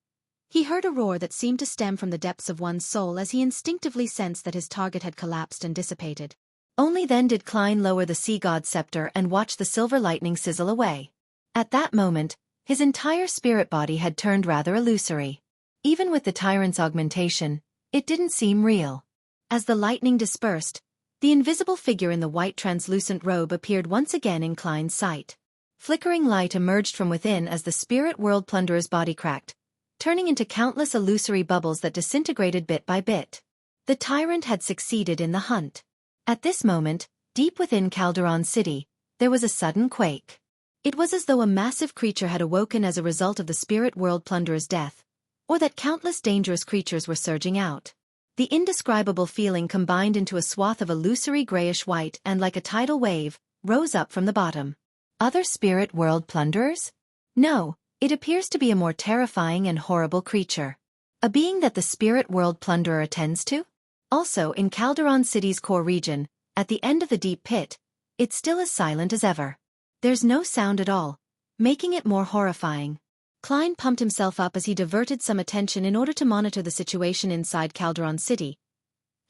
he heard a roar that seemed to stem from the depths of one's soul as he instinctively sensed that his target had collapsed and dissipated. Only then did Klein lower the sea god's scepter and watch the silver lightning sizzle away. At that moment, his entire spirit body had turned rather illusory. Even with the tyrant's augmentation, it didn't seem real. As the lightning dispersed, the invisible figure in the white translucent robe appeared once again in Klein's sight. Flickering light emerged from within as the spirit world plunderer's body cracked, turning into countless illusory bubbles that disintegrated bit by bit. The tyrant had succeeded in the hunt. At this moment, deep within Calderon City, there was a sudden quake. It was as though a massive creature had awoken as a result of the spirit world plunderer's death, or that countless dangerous creatures were surging out. The indescribable feeling combined into a swath of illusory grayish-white and, like a tidal wave, rose up from the bottom. Other spirit world plunderers? No, it appears to be a more terrifying and horrible creature. A being that the spirit world plunderer attends to? Also, in Calderon City's core region, at the end of the deep pit, it's still as silent as ever. There's no sound at all, making it more horrifying. Klein pumped himself up as he diverted some attention in order to monitor the situation inside Calderon City,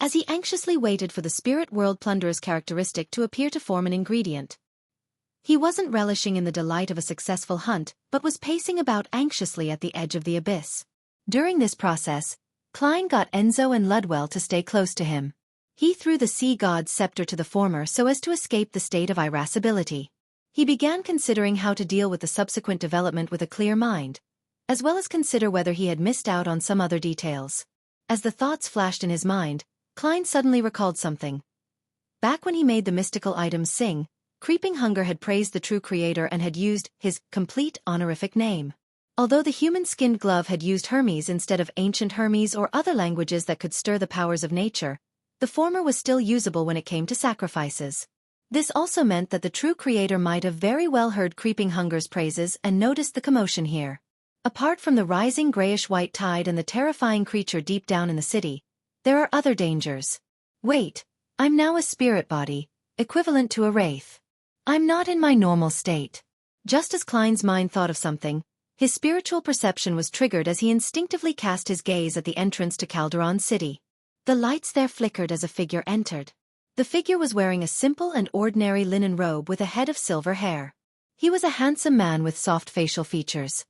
as he anxiously waited for the spirit world plunderer's characteristic to appear to form an ingredient. He wasn't relishing in the delight of a successful hunt, but was pacing about anxiously at the edge of the abyss. During this process, Klein got Enzo and Ludwell to stay close to him. He threw the sea god's scepter to the former so as to escape the state of irascibility. He began considering how to deal with the subsequent development with a clear mind, as well as consider whether he had missed out on some other details. As the thoughts flashed in his mind, Klein suddenly recalled something. Back when he made the mystical items sing, Creeping Hunger had praised the true creator and had used his complete honorific name. Although the human-skinned glove had used Hermes instead of ancient Hermes or other languages that could stir the powers of nature, the former was still usable when it came to sacrifices. This also meant that the true creator might have very well heard Creeping Hunger's praises and noticed the commotion here. Apart from the rising grayish-white tide and the terrifying creature deep down in the city, there are other dangers. Wait, I'm now a spirit body, equivalent to a wraith. I'm not in my normal state. Just as Klein's mind thought of something, his spiritual perception was triggered as he instinctively cast his gaze at the entrance to Calderon City. The lights there flickered as a figure entered. The figure was wearing a simple and ordinary linen robe with a head of silver hair. He was a handsome man with soft facial features.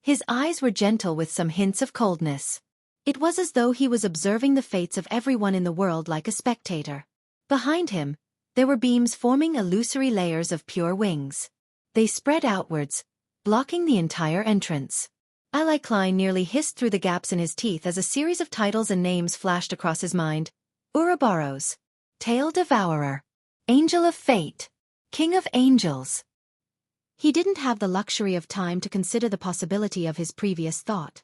His eyes were gentle with some hints of coldness. It was as though he was observing the fates of everyone in the world like a spectator. Behind him, there were beams forming illusory layers of pure wings. They spread outwards, blocking the entire entrance. Ally Klein nearly hissed through the gaps in his teeth as a series of titles and names flashed across his mind. Ouroboros, Tail Devourer, Angel of Fate, King of Angels. He didn't have the luxury of time to consider the possibility of his previous thought.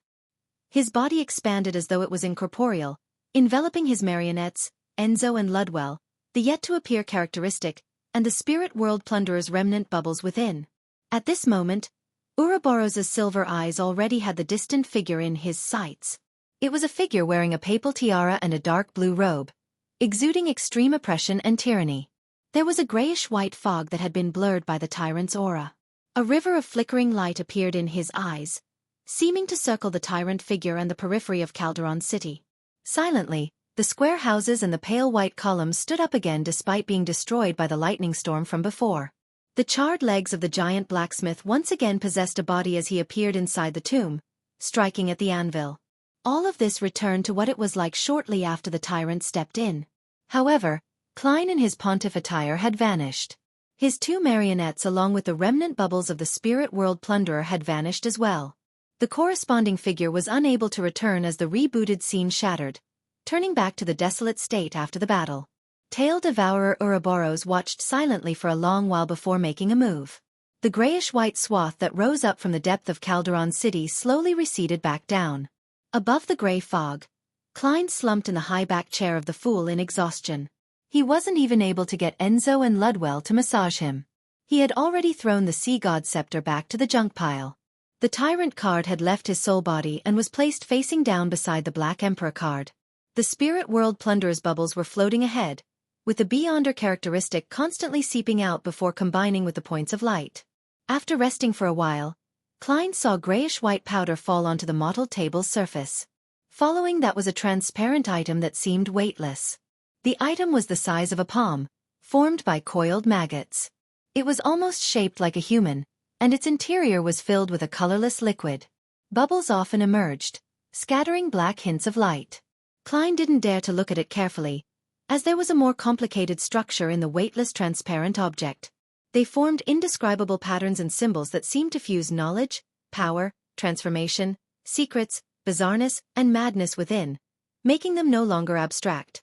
His body expanded as though it was incorporeal, enveloping his marionettes, Enzo and Ludwell, the yet-to-appear characteristic, and the spirit world plunderer's remnant bubbles within. At this moment, Ouroboros's silver eyes already had the distant figure in his sights. It was a figure wearing a papal tiara and a dark blue robe, exuding extreme oppression and tyranny. There was a grayish-white fog that had been blurred by the tyrant's aura. A river of flickering light appeared in his eyes, seeming to circle the tyrant figure and the periphery of Calderon City. Silently, the square houses and the pale white columns stood up again despite being destroyed by the lightning storm from before. The charred legs of the giant blacksmith once again possessed a body as he appeared inside the tomb, striking at the anvil. All of this returned to what it was like shortly after the tyrant stepped in. However, Klein in his pontiff attire had vanished. His two marionettes along with the remnant bubbles of the spirit world plunderer had vanished as well. The corresponding figure was unable to return as the rebooted scene shattered, turning back to the desolate state after the battle. Tail Devourer Ouroboros watched silently for a long while before making a move. The grayish-white swath that rose up from the depth of Calderon City slowly receded back down. Above the gray fog, Klein slumped in the high-back chair of the fool in exhaustion. He wasn't even able to get Enzo and Ludwell to massage him. He had already thrown the sea god scepter back to the junk pile. The tyrant card had left his soul body and was placed facing down beside the Black Emperor card. The spirit world plunderer's bubbles were floating ahead, with the Beyonder characteristic constantly seeping out before combining with the points of light. After resting for a while, Klein saw grayish-white powder fall onto the mottled table's surface. Following that was a transparent item that seemed weightless. The item was the size of a palm, formed by coiled maggots. It was almost shaped like a human, and its interior was filled with a colorless liquid. Bubbles often emerged, scattering black hints of light. Klein didn't dare to look at it carefully, as there was a more complicated structure in the weightless transparent object. They formed indescribable patterns and symbols that seemed to fuse knowledge, power, transformation, secrets, bizarreness, and madness within, making them no longer abstract.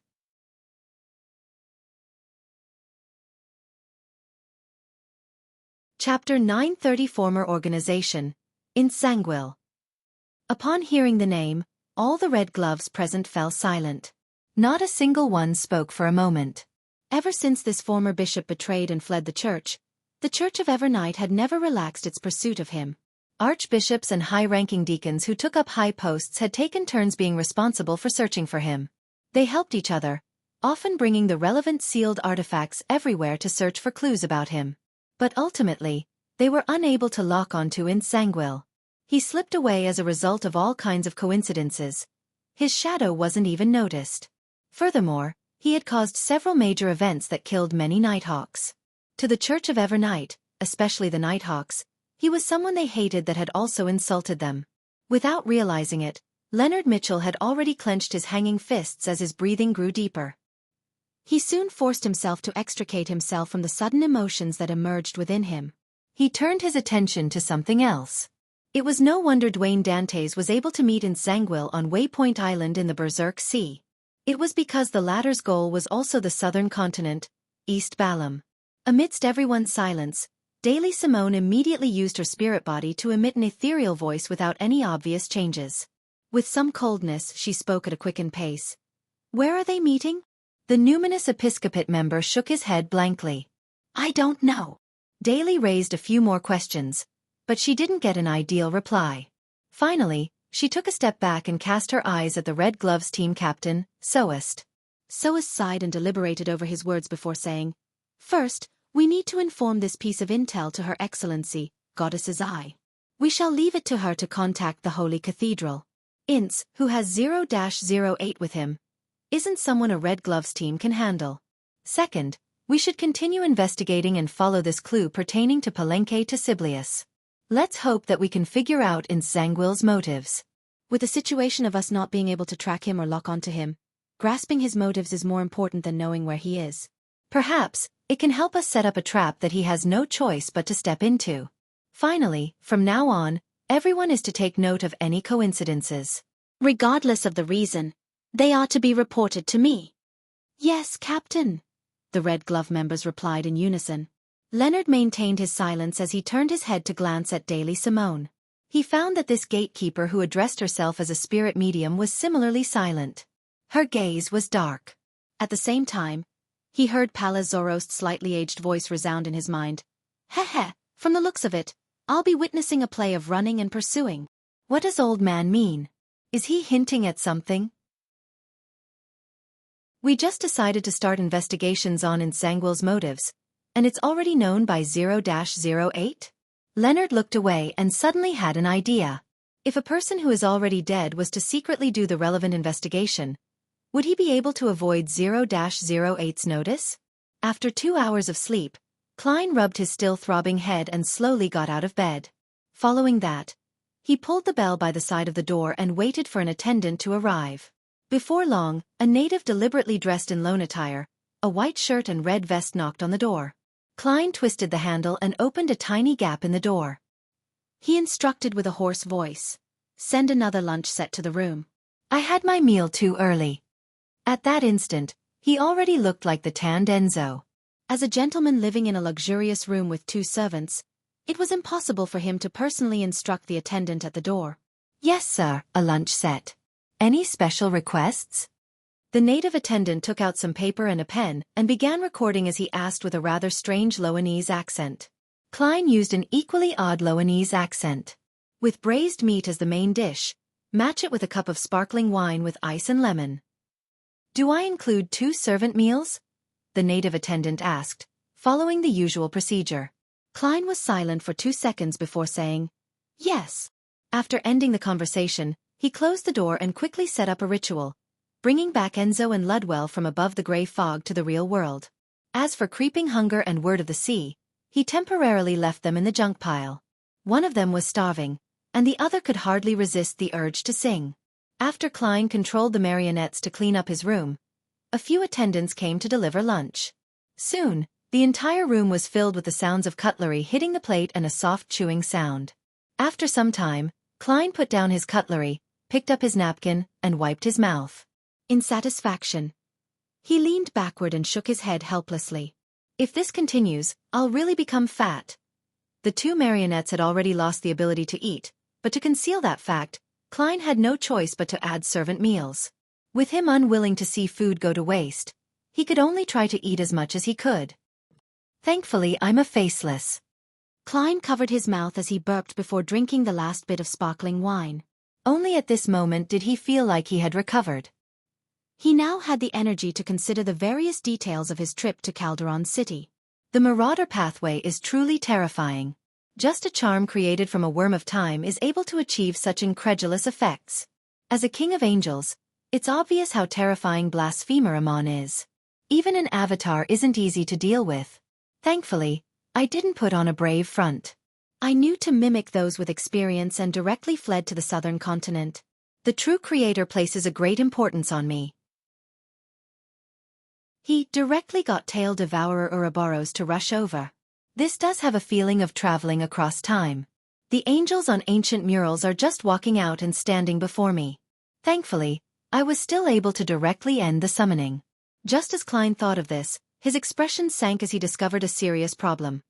Chapter 930 Former Organization, in Sanguil. Upon hearing the name, all the red gloves present fell silent. Not a single one spoke for a moment. Ever since this former bishop betrayed and fled the Church of Evernight had never relaxed its pursuit of him. Archbishops and high-ranking deacons who took up high posts had taken turns being responsible for searching for him. They helped each other, often bringing the relevant sealed artifacts everywhere to search for clues about him. But ultimately, they were unable to lock onto in Sanguil. He slipped away as a result of all kinds of coincidences. His shadow wasn't even noticed. Furthermore, he had caused several major events that killed many Nighthawks. To the Church of Evernight, especially the Nighthawks, he was someone they hated that had also insulted them. Without realizing it, Leonard Mitchell had already clenched his hanging fists as his breathing grew deeper. He soon forced himself to extricate himself from the sudden emotions that emerged within him. He turned his attention to something else. It was no wonder Dwayne Dantes was able to meet in Sanguil on Waypoint Island in the Berserk Sea. It was because the latter's goal was also the southern continent, East Balam. Amidst everyone's silence, Daily Simone immediately used her spirit body to emit an ethereal voice without any obvious changes. With some coldness, she spoke at a quickened pace. "Where are they meeting?" The numinous episcopate member shook his head blankly. "I don't know." Daly raised a few more questions, but she didn't get an ideal reply. Finally, she took a step back and cast her eyes at the Red Gloves team captain, Soest. Soest sighed and deliberated over his words before saying, "First, We need to inform this piece of intel to Her Excellency, Goddess's Eye. We shall leave it to her to contact the Holy Cathedral. Ince, who has 0-08 with him, isn't someone a Red Gloves team can handle. Second, we should continue investigating and follow this clue pertaining to Palenque to Siblius. Let's hope that we can figure out Ince Zanguil's motives. With the situation of us not being able to track him or lock onto him, grasping his motives is more important than knowing where he is. Perhaps, it can help us set up a trap that he has no choice but to step into. Finally, from now on, everyone is to take note of any coincidences. Regardless of the reason, they are to be reported to me. Yes, Captain, the Red Glove members replied in unison. Leonard maintained his silence as he turned his head to glance at Daily Simone. He found that this gatekeeper who addressed herself as a spirit medium was similarly silent. Her gaze was dark. At the same time, he heard Pallas Zorost's slightly aged voice resound in his mind. Heh, from the looks of it, I'll be witnessing a play of running and pursuing. What does old man mean? Is he hinting at something? We just decided to start investigations on Ince Zanguil's motives, and it's already known by 0-08? Leonard looked away and suddenly had an idea. If a person who is already dead was to secretly do the relevant investigation, would he be able to avoid 0-08's notice? After 2 hours of sleep, Klein rubbed his still throbbing head and slowly got out of bed. Following that, he pulled the bell by the side of the door and waited for an attendant to arrive. Before long, a native deliberately dressed in lone attire, a white shirt and red vest knocked on the door. Klein twisted the handle and opened a tiny gap in the door. He instructed with a hoarse voice, "Send another lunch set to the room. I had my meal too early." At that instant, he already looked like the tanned Enzo. As a gentleman living in a luxurious room with 2 servants, it was impossible for him to personally instruct the attendant at the door. "Yes, sir, a lunch set. Any special requests?" The native attendant took out some paper and a pen and began recording as he asked with a rather strange Loanese accent. Klein used an equally odd Loanese accent. "With braised meat as the main dish, match it with a cup of sparkling wine with ice and lemon." "Do I include 2 servant meals?" the native attendant asked, following the usual procedure. Klein was silent for 2 seconds before saying, "Yes." After ending the conversation, he closed the door and quickly set up a ritual, bringing back Enzo and Ludwell from above the grey fog to the real world. As for Creeping Hunger and Word of the Sea, he temporarily left them in the junk pile. One of them was starving, and the other could hardly resist the urge to sing. After Klein controlled the marionettes to clean up his room, a few attendants came to deliver lunch. Soon, the entire room was filled with the sounds of cutlery hitting the plate and a soft chewing sound. After some time, Klein put down his cutlery, picked up his napkin, and wiped his mouth. In satisfaction, he leaned backward and shook his head helplessly. "If this continues, I'll really become fat." The 2 marionettes had already lost the ability to eat, but to conceal that fact, Klein had no choice but to add servant meals. With him unwilling to see food go to waste, he could only try to eat as much as he could. "Thankfully I'm a faceless." Klein covered his mouth as he burped before drinking the last bit of sparkling wine. Only at this moment did he feel like he had recovered. He now had the energy to consider the various details of his trip to Calderon City. The Marauder pathway is truly terrifying. Just a charm created from a worm of time is able to achieve such incredulous effects. As a king of angels, it's obvious how terrifying Blasphemer Amon is. Even an avatar isn't easy to deal with. Thankfully, I didn't put on a brave front. I knew to mimic those with experience and directly fled to the southern continent. The true creator places a great importance on me. He directly got Tail Devourer Ouroboros to rush over. This does have a feeling of traveling across time. The angels on ancient murals are just walking out and standing before me. Thankfully, I was still able to directly end the summoning. Just as Klein thought of this, his expression sank as he discovered a serious problem.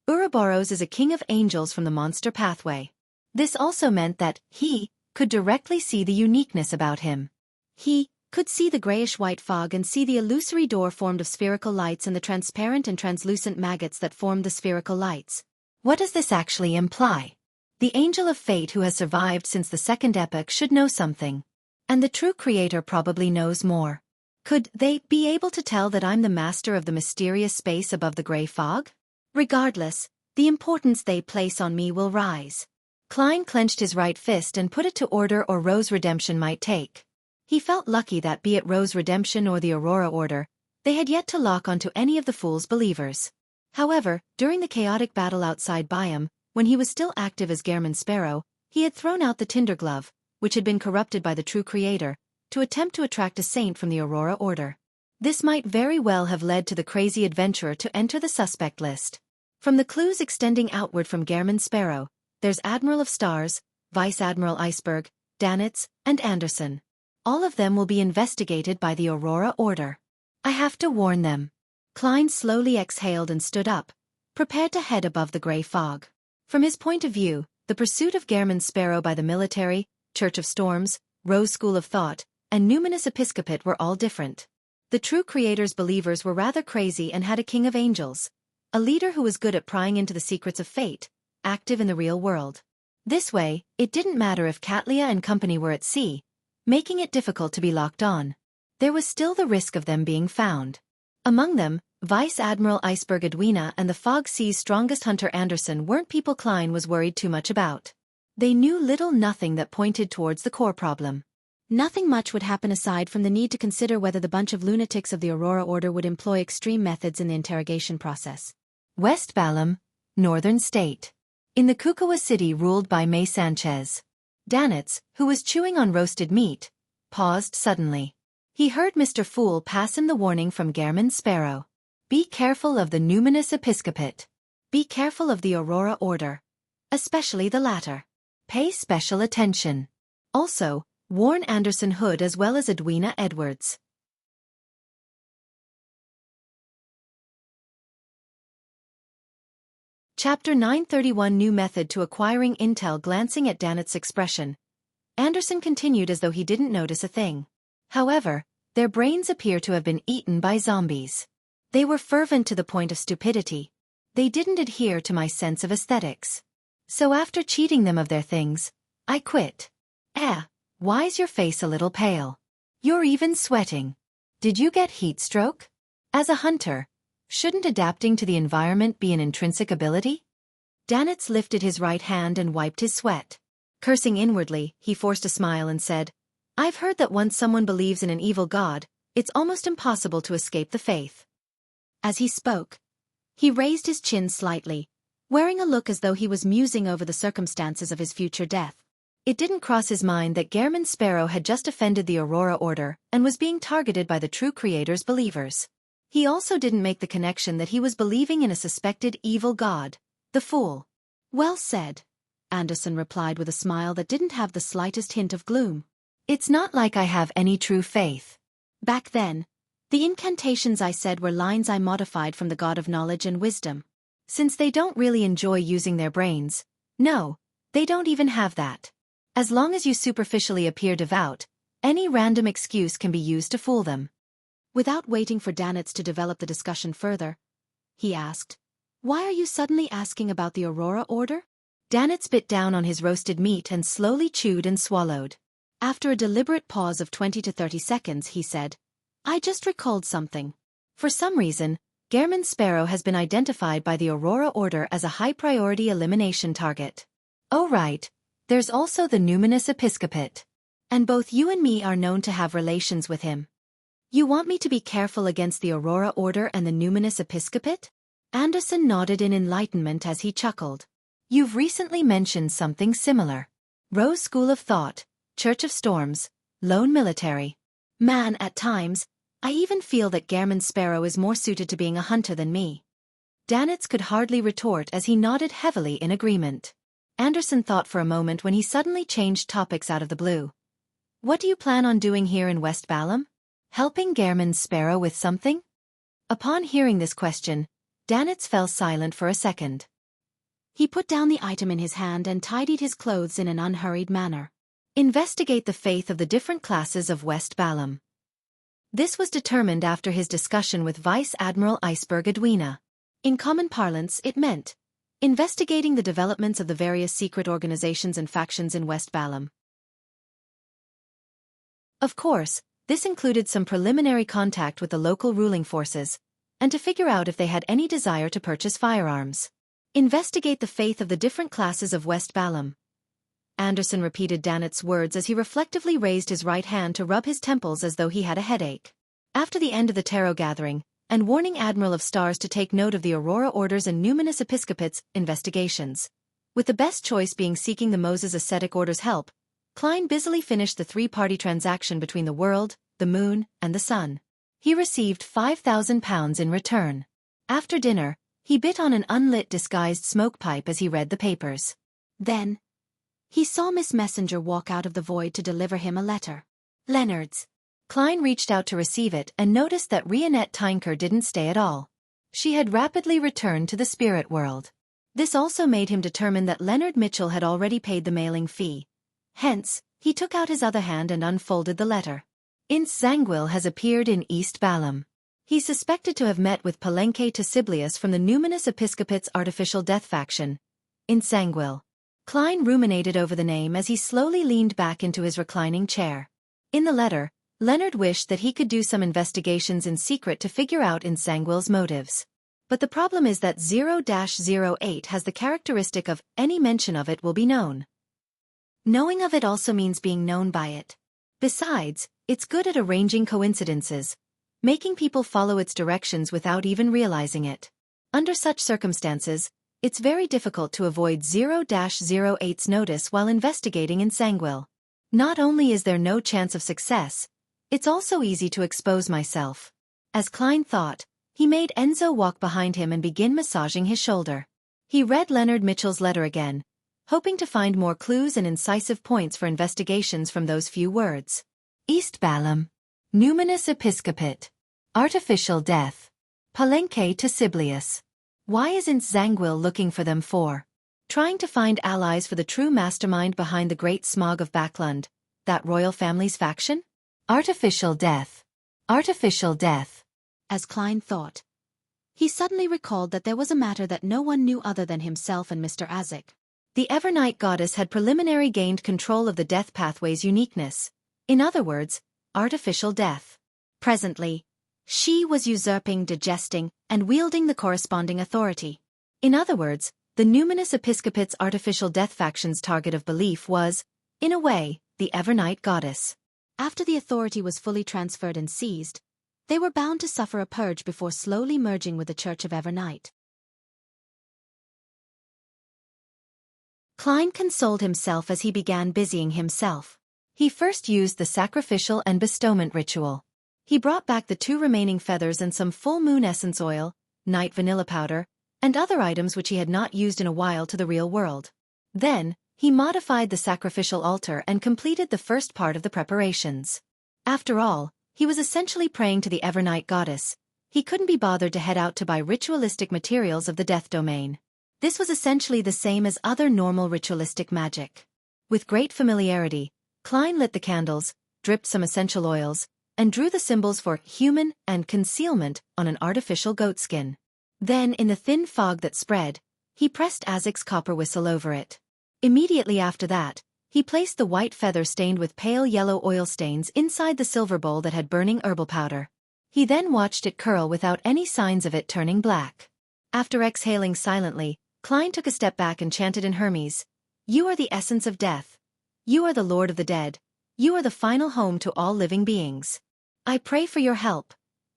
Ouroboros is a king of angels from the monster pathway. This also meant that he could directly see the uniqueness about him. He could see the grayish-white fog and see the illusory door formed of spherical lights and the transparent and translucent maggots that formed the spherical lights. What does this actually imply? The Angel of Fate who has survived since the Second Epoch should know something. And the true creator probably knows more. Could they be able to tell that I'm the master of the mysterious space above the gray fog? Regardless, the importance they place on me will rise. Klein clenched his right fist and put it to order or Rose Redemption might take. He felt lucky that be it Rose Redemption or the Aurora Order, they had yet to lock onto any of the Fool's believers. However, during the chaotic battle outside Byam, when he was still active as Gairman Sparrow, he had thrown out the Tinder Glove, which had been corrupted by the true creator, to attempt to attract a saint from the Aurora Order. This might very well have led to the crazy adventurer to enter the suspect list. From the clues extending outward from Gairman Sparrow, there's Admiral of Stars, Vice Admiral Iceberg, Danitz, and Anderson. All of them will be investigated by the Aurora Order. I have to warn them. Klein slowly exhaled and stood up, prepared to head above the gray fog. From his point of view, the pursuit of Gairman Sparrow by the military, Church of Storms, Rose School of Thought, and Numinous Episcopate were all different. The true creator's believers were rather crazy and had a king of angels, a leader who was good at prying into the secrets of fate, active in the real world. This way, it didn't matter if Katlia and company were at sea, making it difficult to be locked on. There was still the risk of them being found. Among them, Vice Admiral Iceberg Edwina and the Fog Sea's strongest hunter Anderson weren't people Klein was worried too much about. They knew nothing that pointed towards the core problem. Nothing much would happen aside from the need to consider whether the bunch of lunatics of the Aurora Order would employ extreme methods in the interrogation process. West Balam, Northern State. In the Kukawa city ruled by May Sanchez. Danitz, who was chewing on roasted meat, paused suddenly. He heard Mr. Fool pass him the warning from Gairman Sparrow. Be careful of the Numinous Episcopate. Be careful of the Aurora Order. Especially the latter. Pay special attention. Also, warn Anderson Hood as well as Edwina Edwards. Chapter 931 New Method to Acquiring Intel. Glancing at Danitz's expression, Anderson continued as though he didn't notice a thing. However, their brains appear to have been eaten by zombies. They were fervent to the point of stupidity. They didn't adhere to my sense of aesthetics. So after cheating them of their things, I quit. Why's your face a little pale? You're even sweating. Did you get heat stroke? As a hunter, shouldn't adapting to the environment be an intrinsic ability? Danitz lifted his right hand and wiped his sweat. Cursing inwardly, he forced a smile and said, I've heard that once someone believes in an evil god, it's almost impossible to escape the faith. As he spoke, he raised his chin slightly, wearing a look as though he was musing over the circumstances of his future death. It didn't cross his mind that Gairman Sparrow had just offended the Aurora Order and was being targeted by the true creator's believers. He also didn't make the connection that he was believing in a suspected evil god, the Fool. Well said, Anderson replied with a smile that didn't have the slightest hint of gloom. It's not like I have any true faith. Back then, the incantations I said were lines I modified from the God of Knowledge and Wisdom. Since they don't really enjoy using their brains, no, they don't even have that. As long as you superficially appear devout, any random excuse can be used to fool them. Without waiting for Danitz to develop the discussion further, he asked, Why are you suddenly asking about the Aurora Order? Danitz bit down on his roasted meat and slowly chewed and swallowed. After a deliberate pause of 20 to 30 seconds, he said, I just recalled something. For some reason, Gairman Sparrow has been identified by the Aurora Order as a high-priority elimination target. Oh right, there's also the Numinous Episcopate. And both you and me are known to have relations with him. You want me to be careful against the Aurora Order and the Numinous Episcopate? Anderson nodded in enlightenment as he chuckled. You've recently mentioned something similar. Rose School of Thought, Church of Storms, Lone Military. Man, at times, I even feel that Gairman Sparrow is more suited to being a hunter than me. Danitz could hardly retort as he nodded heavily in agreement. Anderson thought for a moment when he suddenly changed topics out of the blue. What do you plan on doing here in West Balam? Helping Gairman Sparrow with something? Upon hearing this question, Danitz fell silent for a second. He put down the item in his hand and tidied his clothes in an unhurried manner. Investigate the faith of the different classes of West Balam. This was determined after his discussion with Vice Admiral Iceberg Edwina. In common parlance, it meant investigating the developments of the various secret organizations and factions in West Balam. Of course, This included some preliminary contact with the local ruling forces, and to figure out if they had any desire to purchase firearms. Investigate the faith of the different classes of West Balam. Anderson repeated Dannett's words as he reflectively raised his right hand to rub his temples as though he had a headache. After the end of the tarot gathering, and warning Admiral of Stars to take note of the Aurora Orders and Numinous Episcopate's investigations, with the best choice being seeking the Moses Ascetic Order's help, Klein busily finished the three-party transaction between the world, the moon, and the sun. He received £5,000 in return. After dinner, he bit on an unlit disguised smoke pipe as he read the papers. Then, he saw Miss Messenger walk out of the void to deliver him a letter. Leonard's. Klein reached out to receive it and noticed that Rionette Tynker didn't stay at all. She had rapidly returned to the spirit world. This also made him determine that Leonard Mitchell had already paid the mailing fee. Hence, he took out his other hand and unfolded the letter. Ince Zangwill has appeared in East Balam. He's suspected to have met with Palenque Tesiblius from the Numinous Episcopate's artificial death faction. Ince Zangwill. Klein ruminated over the name as he slowly leaned back into his reclining chair. In the letter, Leonard wished that he could do some investigations in secret to figure out Ince Zangwill's motives. But the problem is that 0-08 has the characteristic of any mention of it will be known. Knowing of it also means being known by it. Besides, it's good at arranging coincidences, making people follow its directions without even realizing it. Under such circumstances, it's very difficult to avoid 0-08's notice while investigating in Zangwill. Not only is there no chance of success, it's also easy to expose myself. As Klein thought, he made Enzo walk behind him and begin massaging his shoulder. He read Leonard Mitchell's letter again, hoping to find more clues and incisive points for investigations from those few words. East Balam. Numinous Episcopate. Artificial death. Palenque Tesiblius. Why isn't Zangwill looking for them for? Trying to find allies for the true mastermind behind the Great Smog of Backland, that royal family's faction? Artificial death. Artificial death. As Klein thought, he suddenly recalled that there was a matter that no one knew other than himself and Mr. Azek. The Evernight Goddess had preliminarily gained control of the death pathway's uniqueness. In other words, artificial death. Presently, she was usurping, digesting, and wielding the corresponding authority. In other words, the Numinous Episcopate's artificial death faction's target of belief was, in a way, the Evernight Goddess. After the authority was fully transferred and seized, they were bound to suffer a purge before slowly merging with the Church of Evernight. Klein consoled himself as he began busying himself. He first used the sacrificial and bestowment ritual. He brought back the 2 remaining feathers and some full moon essence oil, night vanilla powder, and other items which he had not used in a while to the real world. Then, he modified the sacrificial altar and completed the first part of the preparations. After all, he was essentially praying to the Evernight Goddess. He couldn't be bothered to head out to buy ritualistic materials of the death domain. This was essentially the same as other normal ritualistic magic. With great familiarity, Klein lit the candles, dripped some essential oils, and drew the symbols for human and concealment on an artificial goatskin. Then, in the thin fog that spread, he pressed Azek's copper whistle over it. Immediately after that, he placed the white feather stained with pale yellow oil stains inside the silver bowl that had burning herbal powder. He then watched it curl without any signs of it turning black. After exhaling silently, Klein took a step back and chanted in Hermes, "You are the essence of death. You are the Lord of the dead. You are the final home to all living beings. I pray for your help.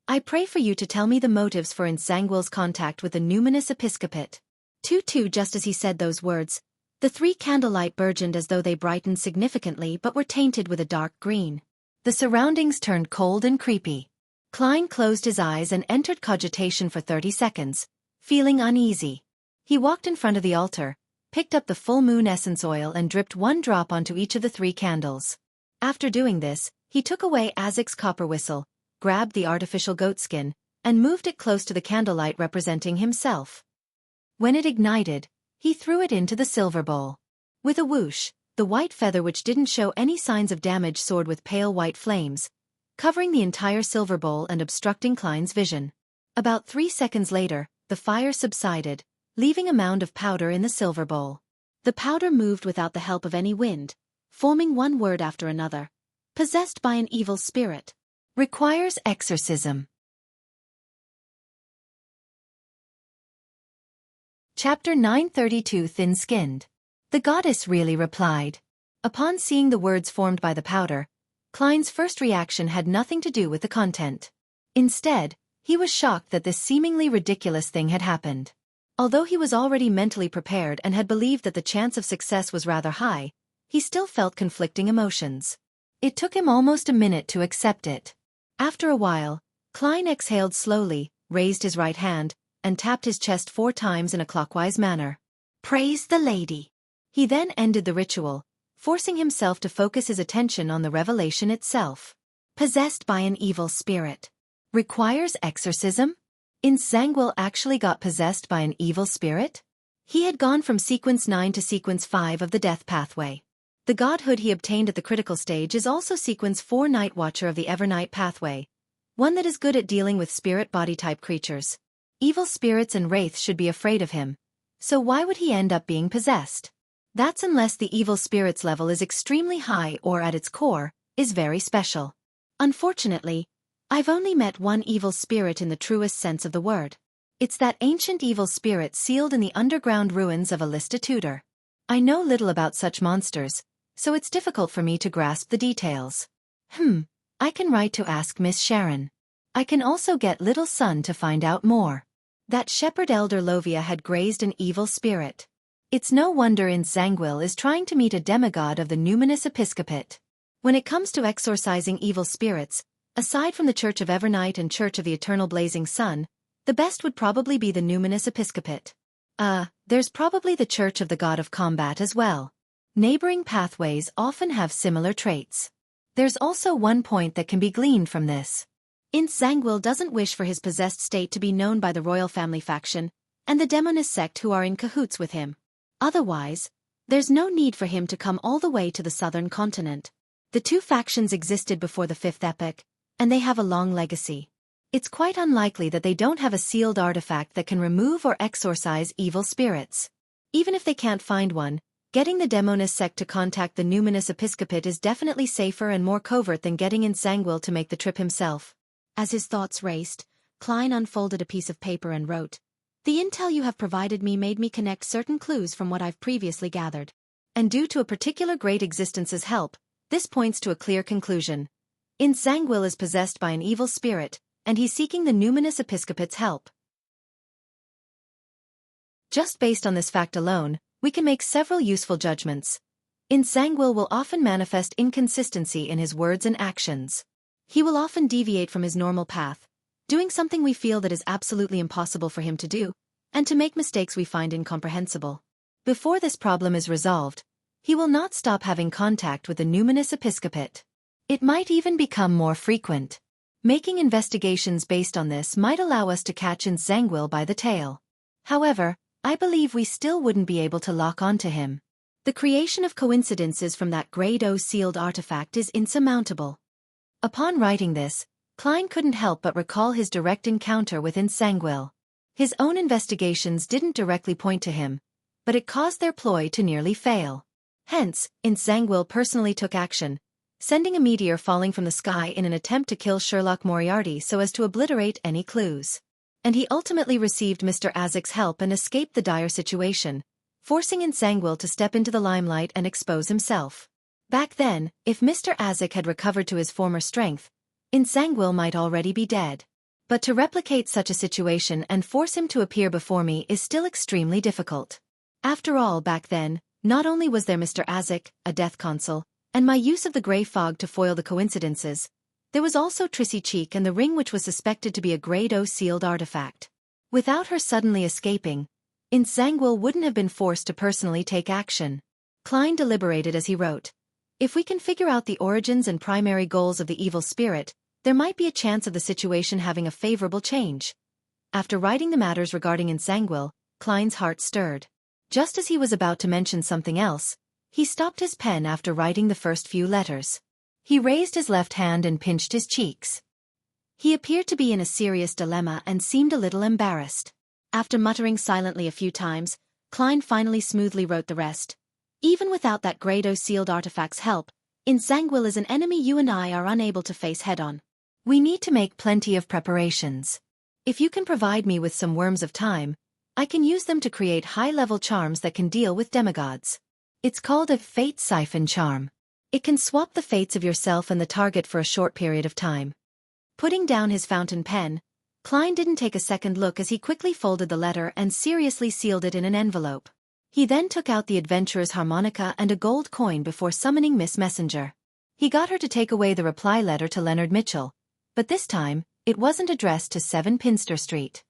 I pray for you to tell me the motives for Ince Zangwill's contact with the Numinous Episcopate." Just as he said those words, the 3 candlelight burgeoned as though they brightened significantly but were tainted with a dark green. The surroundings turned cold and creepy. Klein closed his eyes and entered cogitation for 30 seconds, feeling uneasy. He walked in front of the altar, picked up the full moon essence oil and dripped 1 drop onto each of the 3 candles. After doing this, he took away Azek's copper whistle, grabbed the artificial goatskin, and moved it close to the candlelight representing himself. When it ignited, he threw it into the silver bowl. With a whoosh, the white feather which didn't show any signs of damage soared with pale white flames, covering the entire silver bowl and obstructing Klein's vision. About 3 seconds later, the fire subsided, leaving a mound of powder in the silver bowl. The powder moved without the help of any wind, forming one word after another: Possessed by an evil spirit. Requires exorcism. Chapter 932 Thin-skinned. The goddess really replied. Upon seeing the words formed by the powder, Klein's first reaction had nothing to do with the content. Instead, he was shocked that this seemingly ridiculous thing had happened. Although he was already mentally prepared and had believed that the chance of success was rather high, he still felt conflicting emotions. It took him almost a minute to accept it. After a while, Klein exhaled slowly, raised his right hand, and tapped his chest 4 times in a clockwise manner. Praise the lady. He then ended the ritual, forcing himself to focus his attention on the revelation itself. Possessed by an evil spirit. Requires exorcism? Zangwill actually got possessed by an evil spirit? He had gone from sequence 9 to sequence 5 of the death pathway. The godhood he obtained at the critical stage is also sequence 4 Night Watcher of the Evernight pathway, one that is good at dealing with spirit body type creatures. Evil spirits and wraiths should be afraid of him, so why would he end up being possessed? That's unless the evil spirit's level is extremely high or at its core, is very special. Unfortunately, I've only met one evil spirit in the truest sense of the word. It's that ancient evil spirit sealed in the underground ruins of Alista Tudor. I know little about such monsters, so it's difficult for me to grasp the details. I can write to ask Miss Sharon. I can also get little son to find out more. That shepherd elder Lovia had grazed an evil spirit. It's no wonder Zangwill is trying to meet a demigod of the numinous episcopate. When it comes to exorcising evil spirits, aside from the Church of Evernight and Church of the Eternal Blazing Sun, the best would probably be the numinous episcopate. There's probably the Church of the God of Combat as well. Neighboring pathways often have similar traits. There's also one point that can be gleaned from this. Zangwill doesn't wish for his possessed state to be known by the royal family faction and the demonist sect who are in cahoots with him. Otherwise, there's no need for him to come all the way to the southern continent. The 2 factions existed before the 5th epoch, and they have a long legacy. It's quite unlikely that they don't have a sealed artifact that can remove or exorcise evil spirits. Even if they can't find one, getting the demonist sect to contact the numinous episcopate is definitely safer and more covert than getting Zangwill to make the trip himself. As his thoughts raced, Klein unfolded a piece of paper and wrote, "The intel you have provided me made me connect certain clues from what I've previously gathered. And due to a particular great existence's help, this points to a clear conclusion. Zangwill is possessed by an evil spirit, and he's seeking the numinous episcopate's help. Just based on this fact alone, we can make several useful judgments. Zangwill will often manifest inconsistency in his words and actions. He will often deviate from his normal path, doing something we feel that is absolutely impossible for him to do, and to make mistakes we find incomprehensible. Before this problem is resolved, he will not stop having contact with the numinous episcopate. It might even become more frequent. Making investigations based on this might allow us to catch Zangwill by the tail. However, I believe we still wouldn't be able to lock onto him. The creation of coincidences from that Grade O sealed artifact is insurmountable." Upon writing this, Klein couldn't help but recall his direct encounter with Zangwill. His own investigations didn't directly point to him, but it caused their ploy to nearly fail. Hence, Zangwill personally took action, sending a meteor falling from the sky in an attempt to kill Sherlock Moriarty so as to obliterate any clues. And he ultimately received Mr. Azek's help and escaped the dire situation, forcing Zangwill to step into the limelight and expose himself. Back then, if Mr. Azek had recovered to his former strength, Zangwill might already be dead. But to replicate such a situation and force him to appear before me is still extremely difficult. After all, back then, not only was there Mr. Azek, a death consul, and my use of the grey fog to foil the coincidences, there was also Trissy Cheek and the ring which was suspected to be a Grade O sealed artifact. Without her suddenly escaping, Zangwill wouldn't have been forced to personally take action. Klein deliberated as he wrote, "If we can figure out the origins and primary goals of the evil spirit, there might be a chance of the situation having a favorable change." After writing the matters regarding Zangwill, Klein's heart stirred. Just as he was about to mention something else, he stopped his pen after writing the first few letters. He raised his left hand and pinched his cheeks. He appeared to be in a serious dilemma and seemed a little embarrassed. After muttering silently a few times, Klein finally smoothly wrote the rest. Even without that Grade O sealed artifact's help, Insangwil is an enemy you and I are unable to face head-on. We need to make plenty of preparations. If you can provide me with some worms of time, I can use them to create high-level charms that can deal with demigods. It's called a fate siphon charm. It can swap the fates of yourself and the target for a short period of time. Putting down his fountain pen, Klein didn't take a second look as he quickly folded the letter and seriously sealed it in an envelope. He then took out the adventurer's harmonica and a gold coin before summoning Miss Messenger. He got her to take away the reply letter to Leonard Mitchell, but this time, it wasn't addressed to 7 Pinster Street.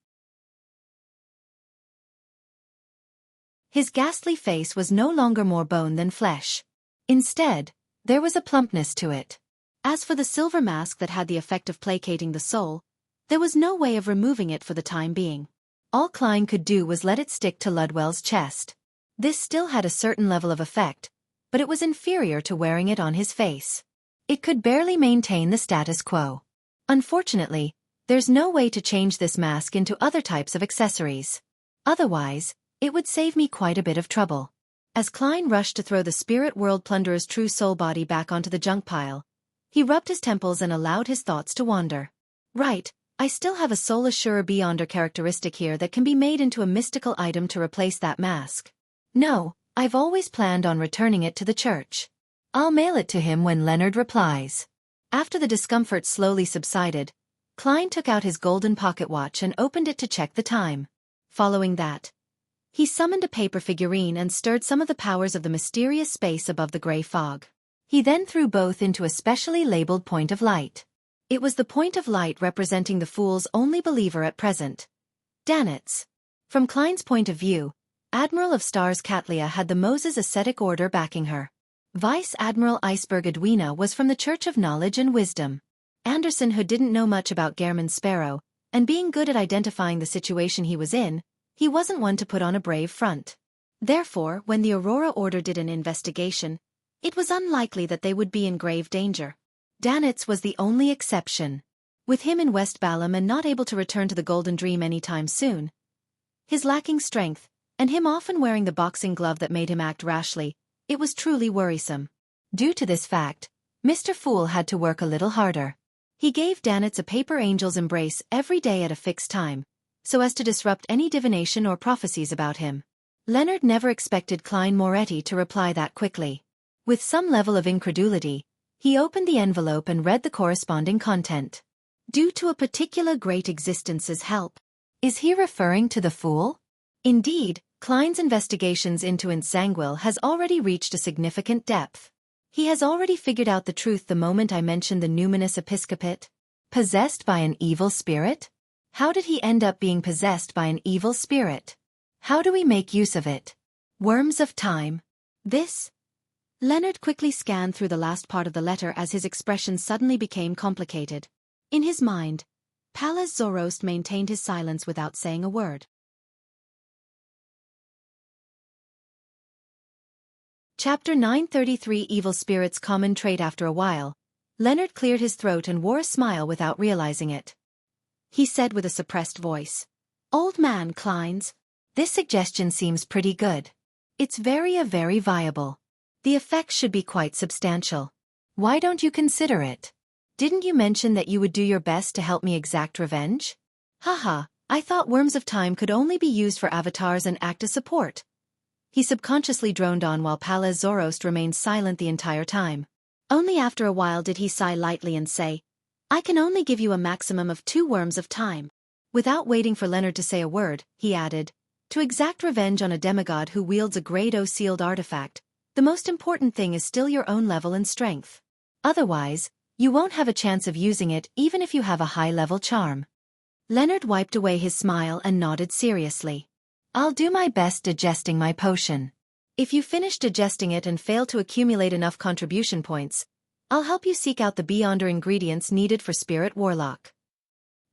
His ghastly face was no longer more bone than flesh. Instead, there was a plumpness to it. As for the silver mask that had the effect of placating the soul, there was no way of removing it for the time being. All Klein could do was let it stick to Ludwell's chest. This still had a certain level of effect, but it was inferior to wearing it on his face. It could barely maintain the status quo. Unfortunately, there's no way to change this mask into other types of accessories. Otherwise, it would save me quite a bit of trouble. As Klein rushed to throw the spirit world plunderer's true soul body back onto the junk pile, he rubbed his temples and allowed his thoughts to wander. Right, I still have a Soul Assurer Beyonder characteristic here that can be made into a mystical item to replace that mask. No, I've always planned on returning it to the church. I'll mail it to him when Leonard replies. After the discomfort slowly subsided, Klein took out his golden pocket watch and opened it to check the time. Following that, he summoned a paper figurine and stirred some of the powers of the mysterious space above the gray fog. He then threw both into a specially labeled point of light. It was the point of light representing the fool's only believer at present, Danitz. From Klein's point of view, Admiral of Stars Katlia had the Moses ascetic order backing her. Vice Admiral Iceberg Edwina was from the Church of Knowledge and Wisdom. Anderson, who didn't know much about Gehrman Sparrow, and being good at identifying the situation he was in, he wasn't one to put on a brave front. Therefore, when the Aurora Order did an investigation, it was unlikely that they would be in grave danger. Danitz was the only exception. With him in West Balam and not able to return to the Golden Dream anytime soon, his lacking strength, and him often wearing the boxing glove that made him act rashly, it was truly worrisome. Due to this fact, Mr. Fool had to work a little harder. He gave Danitz a paper angel's embrace every day at a fixed time, so as to disrupt any divination or prophecies about him. Leonard never expected Klein Moretti to reply that quickly. With some level of incredulity, he opened the envelope and read the corresponding content. Due to a particular great existence's help. Is he referring to the Fool? Indeed, Klein's investigations into Insangwil has already reached a significant depth. He has already figured out the truth the moment I mentioned the numinous episcopate. Possessed by an evil spirit? How did he end up being possessed by an evil spirit? How do we make use of it? Worms of time. This? Leonard quickly scanned through the last part of the letter as his expression suddenly became complicated. In his mind, Pallas Zoroast maintained his silence without saying a word. Chapter 933 Evil Spirits Common Trait. After a while, Leonard cleared his throat and wore a smile without realizing it. He said with a suppressed voice, "Old man Kleins, this suggestion seems pretty good. It's very viable. The effects should be quite substantial. Why don't you consider it? Didn't you mention that you would do your best to help me exact revenge? Haha, I thought Worms of Time could only be used for avatars and act as support." He subconsciously droned on while Pallas Zoroast remained silent the entire time. Only after a while did he sigh lightly and say, "I can only give you a maximum of 2 Worms of Time." Without waiting for Leonard to say a word, he added, "To exact revenge on a demigod who wields a Grade O sealed artifact, the most important thing is still your own level and strength. Otherwise, you won't have a chance of using it even if you have a high-level charm." Leonard wiped away his smile and nodded seriously. "I'll do my best digesting my potion. If you finish digesting it and fail to accumulate enough contribution points, I'll help you seek out the Beyonder ingredients needed for Spirit Warlock."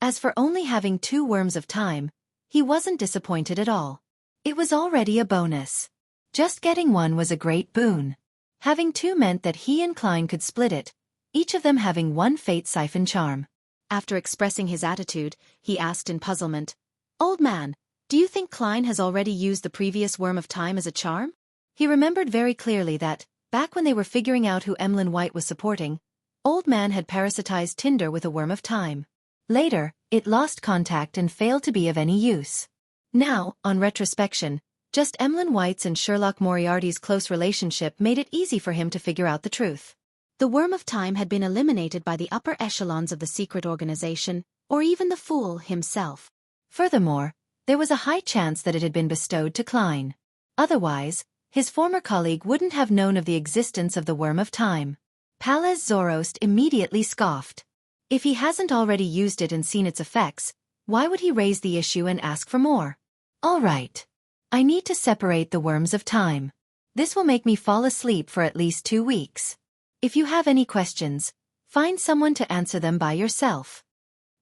As for only having 2 Worms of Time, he wasn't disappointed at all. It was already a bonus. Just getting one was a great boon. Having 2 meant that he and Klein could split it, each of them having 1 Fate Siphon charm. After expressing his attitude, he asked in puzzlement, "Old man, do you think Klein has already used the previous Worm of Time as a charm?" He remembered very clearly that, Back when they were figuring out who Emlyn White was supporting, Old Man had parasitized Tinder with a worm of time. Later, it lost contact and failed to be of any use. Now, on retrospection, just Emlyn White's and Sherlock Moriarty's close relationship made it easy for him to figure out the truth. The worm of time had been eliminated by the upper echelons of the secret organization, or even the fool himself. Furthermore, there was a high chance that it had been bestowed to Klein. Otherwise, his former colleague wouldn't have known of the existence of the worm of time. Palaz Zorost immediately scoffed. If he hasn't already used it and seen its effects, why would he raise the issue and ask for more? All right. I need to separate the worms of time. This will make me fall asleep for at least 2 weeks. If you have any questions, find someone to answer them by yourself.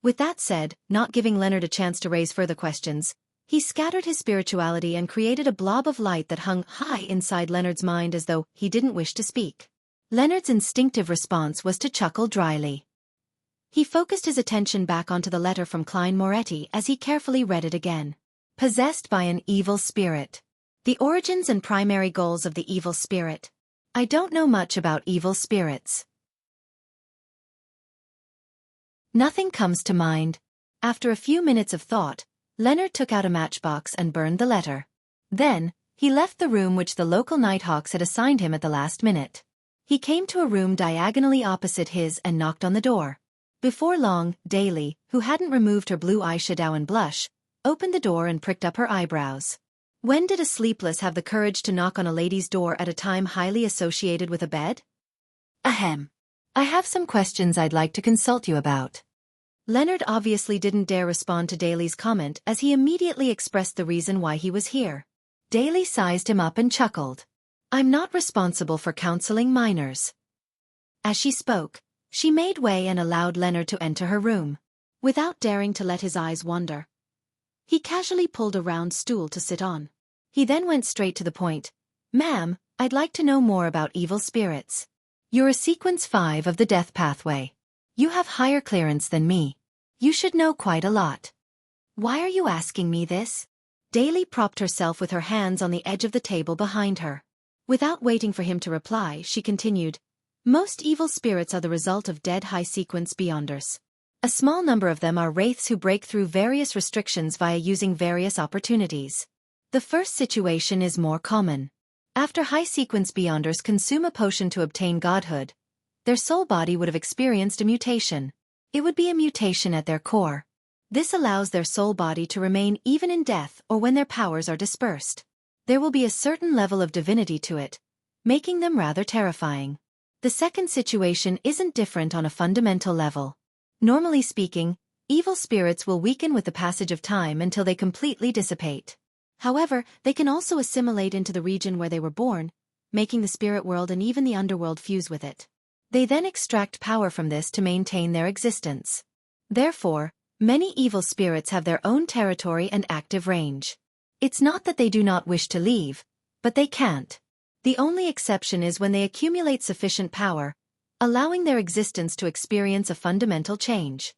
With that said, not giving Leonard a chance to raise further questions, he scattered his spirituality and created a blob of light that hung high inside Leonard's mind as though he didn't wish to speak. Leonard's instinctive response was to chuckle dryly. He focused his attention back onto the letter from Klein Moretti as he carefully read it again. Possessed by an evil spirit. The origins and primary goals of the evil spirit. I don't know much about evil spirits. Nothing comes to mind. After a few minutes of thought, Leonard took out a matchbox and burned the letter. Then, he left the room which the local Nighthawks had assigned him at the last minute. He came to a room diagonally opposite his and knocked on the door. Before long, Daly, who hadn't removed her blue eyeshadow and blush, opened the door and pricked up her eyebrows. When did a sleepless have the courage to knock on a lady's door at a time highly associated with a bed? Ahem. I have some questions I'd like to consult you about. Leonard obviously didn't dare respond to Daly's comment as he immediately expressed the reason why he was here. Daly sized him up and chuckled. I'm not responsible for counseling minors. As she spoke, she made way and allowed Leonard to enter her room. Without daring to let his eyes wander, he casually pulled a round stool to sit on. He then went straight to the point. Ma'am, I'd like to know more about evil spirits. You're a Sequence 5 of the Death Pathway. You have higher clearance than me. You should know quite a lot. Why are you asking me this? Daly propped herself with her hands on the edge of the table behind her. Without waiting for him to reply, she continued, most evil spirits are the result of dead high sequence beyonders. A small number of them are wraiths who break through various restrictions via using various opportunities. The first situation is more common. After high sequence beyonders consume a potion to obtain godhood, their soul body would have experienced a mutation. It would be a mutation at their core. This allows their soul body to remain even in death or when their powers are dispersed. There will be a certain level of divinity to it, making them rather terrifying. The second situation isn't different on a fundamental level. Normally speaking, evil spirits will weaken with the passage of time until they completely dissipate. However, they can also assimilate into the region where they were born, making the spirit world and even the underworld fuse with it. They then extract power from this to maintain their existence. Therefore, many evil spirits have their own territory and active range. It's not that they do not wish to leave, but they can't. The only exception is when they accumulate sufficient power, allowing their existence to experience a fundamental change.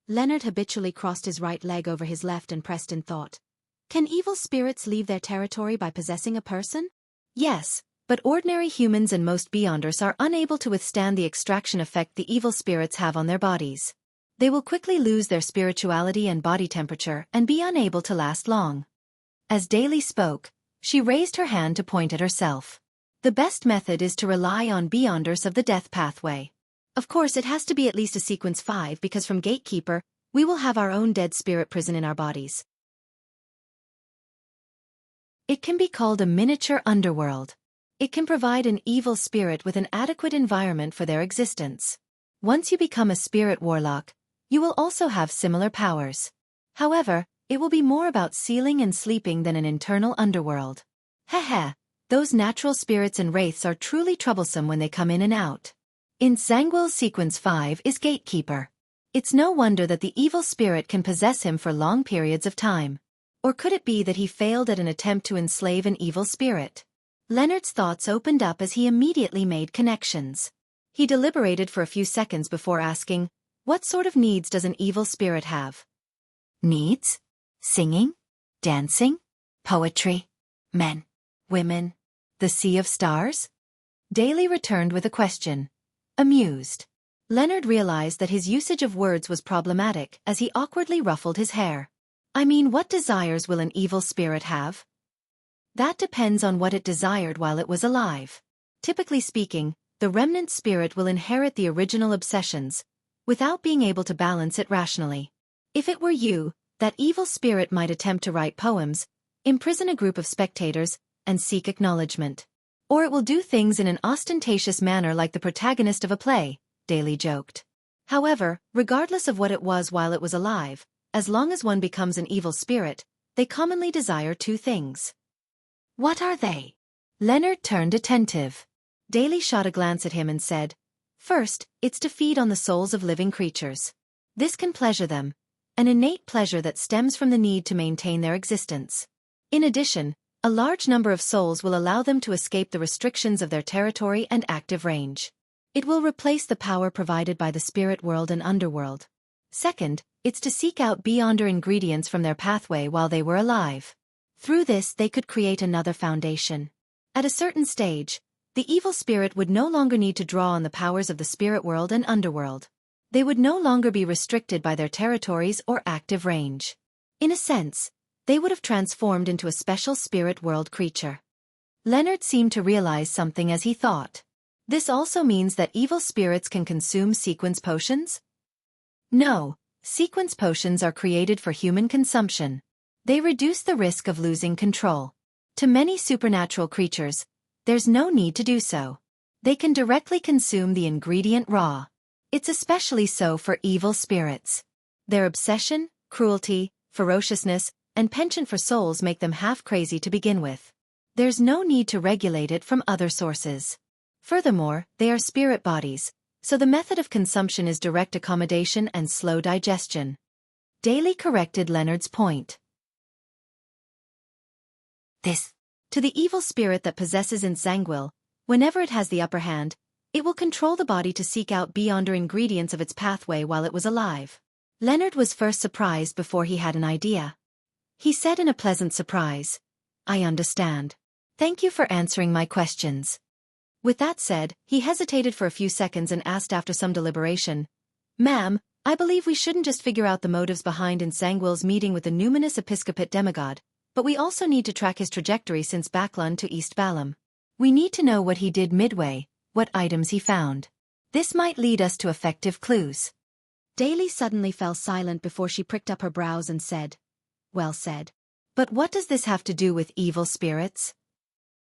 Leonard habitually crossed his right leg over his left and pressed in thought. Can evil spirits leave their territory by possessing a person? Yes, but ordinary humans and most beyonders are unable to withstand the extraction effect the evil spirits have on their bodies. They will quickly lose their spirituality and body temperature and be unable to last long. As Daly spoke, she raised her hand to point at herself. The best method is to rely on beyonders of the death pathway. Of course, it has to be at least a Sequence 5 because from Gatekeeper, we will have our own dead spirit prison in our bodies. It can be called a miniature underworld. It can provide an evil spirit with an adequate environment for their existence. Once you become a spirit warlock, you will also have similar powers. However, it will be more about sealing and sleeping than an internal underworld. Heh, those natural spirits and wraiths are truly troublesome when they come in and out. In Zangwill's Sequence 5 is Gatekeeper. It's no wonder that the evil spirit can possess him for long periods of time. Or could it be that he failed at an attempt to enslave an evil spirit? Leonard's thoughts opened up as he immediately made connections. He deliberated for a few seconds before asking, what sort of needs does an evil spirit have? Needs? Singing? Dancing? Poetry? Men? Women? The sea of stars? Daly returned with a question. Amused. Leonard realized that his usage of words was problematic as he awkwardly ruffled his hair. I mean, what desires will an evil spirit have? That depends on what it desired while it was alive. Typically speaking, the remnant spirit will inherit the original obsessions, without being able to balance it rationally. If it were you, that evil spirit might attempt to write poems, imprison a group of spectators, and seek acknowledgement. Or it will do things in an ostentatious manner like the protagonist of a play, Daly joked. However, regardless of what it was while it was alive, as long as one becomes an evil spirit, they commonly desire two things. What are they? Leonard turned attentive. Daly shot a glance at him and said, First, it's to feed on the souls of living creatures. This can pleasure them, an innate pleasure that stems from the need to maintain their existence. In addition, a large number of souls will allow them to escape the restrictions of their territory and active range. It will replace the power provided by the spirit world and underworld. Second, it's to seek out beyonder ingredients from their pathway while they were alive. Through this they could create another foundation. At a certain stage, the evil spirit would no longer need to draw on the powers of the spirit world and underworld. They would no longer be restricted by their territories or active range. In a sense, they would have transformed into a special spirit world creature. Leonard seemed to realize something as he thought. This also means that evil spirits can consume sequence potions? No, sequence potions are created for human consumption. They reduce the risk of losing control. To many supernatural creatures, there's no need to do so. They can directly consume the ingredient raw. It's especially so for evil spirits. Their obsession, cruelty, ferociousness, and penchant for souls make them half crazy to begin with. There's no need to regulate it from other sources. Furthermore, they are spirit bodies, so the method of consumption is direct accommodation and slow digestion. Daly corrected Leonard's point. To the evil spirit that possesses Nsangwil, whenever it has the upper hand, it will control the body to seek out beyonder ingredients of its pathway while it was alive. Leonard was first surprised before he had an idea. He said in a pleasant surprise, I understand. Thank you for answering my questions. With that said, he hesitated for a few seconds and asked after some deliberation, Ma'am, I believe we shouldn't just figure out the motives behind Nsangwil's meeting with the numinous episcopate demigod, but we also need to track his trajectory since Baklan to East Balam. We need to know what he did midway, what items he found. This might lead us to effective clues. Daly suddenly fell silent before she pricked up her brows and said, Well said. But what does this have to do with evil spirits?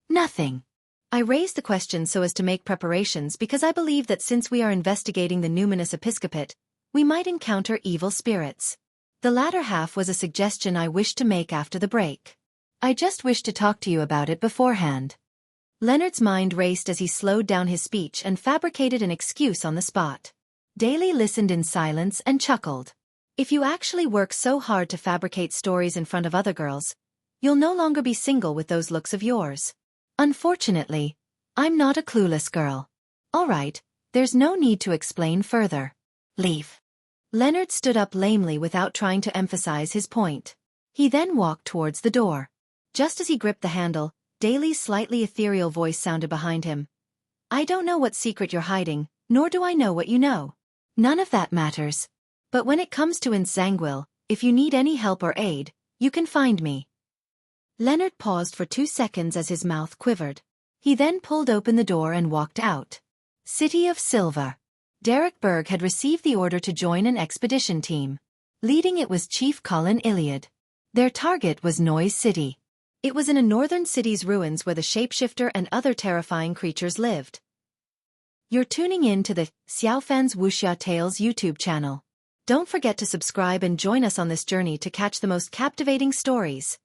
Nothing. I raised the question so as to make preparations because I believe that since we are investigating the numinous episcopate, we might encounter evil spirits. The latter half was a suggestion I wished to make after the break. I just wished to talk to you about it beforehand. Leonard's mind raced as he slowed down his speech and fabricated an excuse on the spot. Daly listened in silence and chuckled. If you actually work so hard to fabricate stories in front of other girls, you'll no longer be single with those looks of yours. Unfortunately, I'm not a clueless girl. All right, there's no need to explain further. Leave. Leonard stood up lamely without trying to emphasize his point. He then walked towards the door. Just as he gripped the handle, Daly's slightly ethereal voice sounded behind him. I don't know what secret you're hiding, nor do I know what you know. None of that matters. But when it comes to Nsangwil, if you need any help or aid, you can find me. Leonard paused for 2 seconds as his mouth quivered. He then pulled open the door and walked out. City of Silva. Derek Berg had received the order to join an expedition team. Leading it was Chief Colin Iliad. Their target was Noise City. It was in a northern city's ruins where the shapeshifter and other terrifying creatures lived. You're tuning in to the Xiaofan's Wuxia Tales YouTube channel. Don't forget to subscribe and join us on this journey to catch the most captivating stories.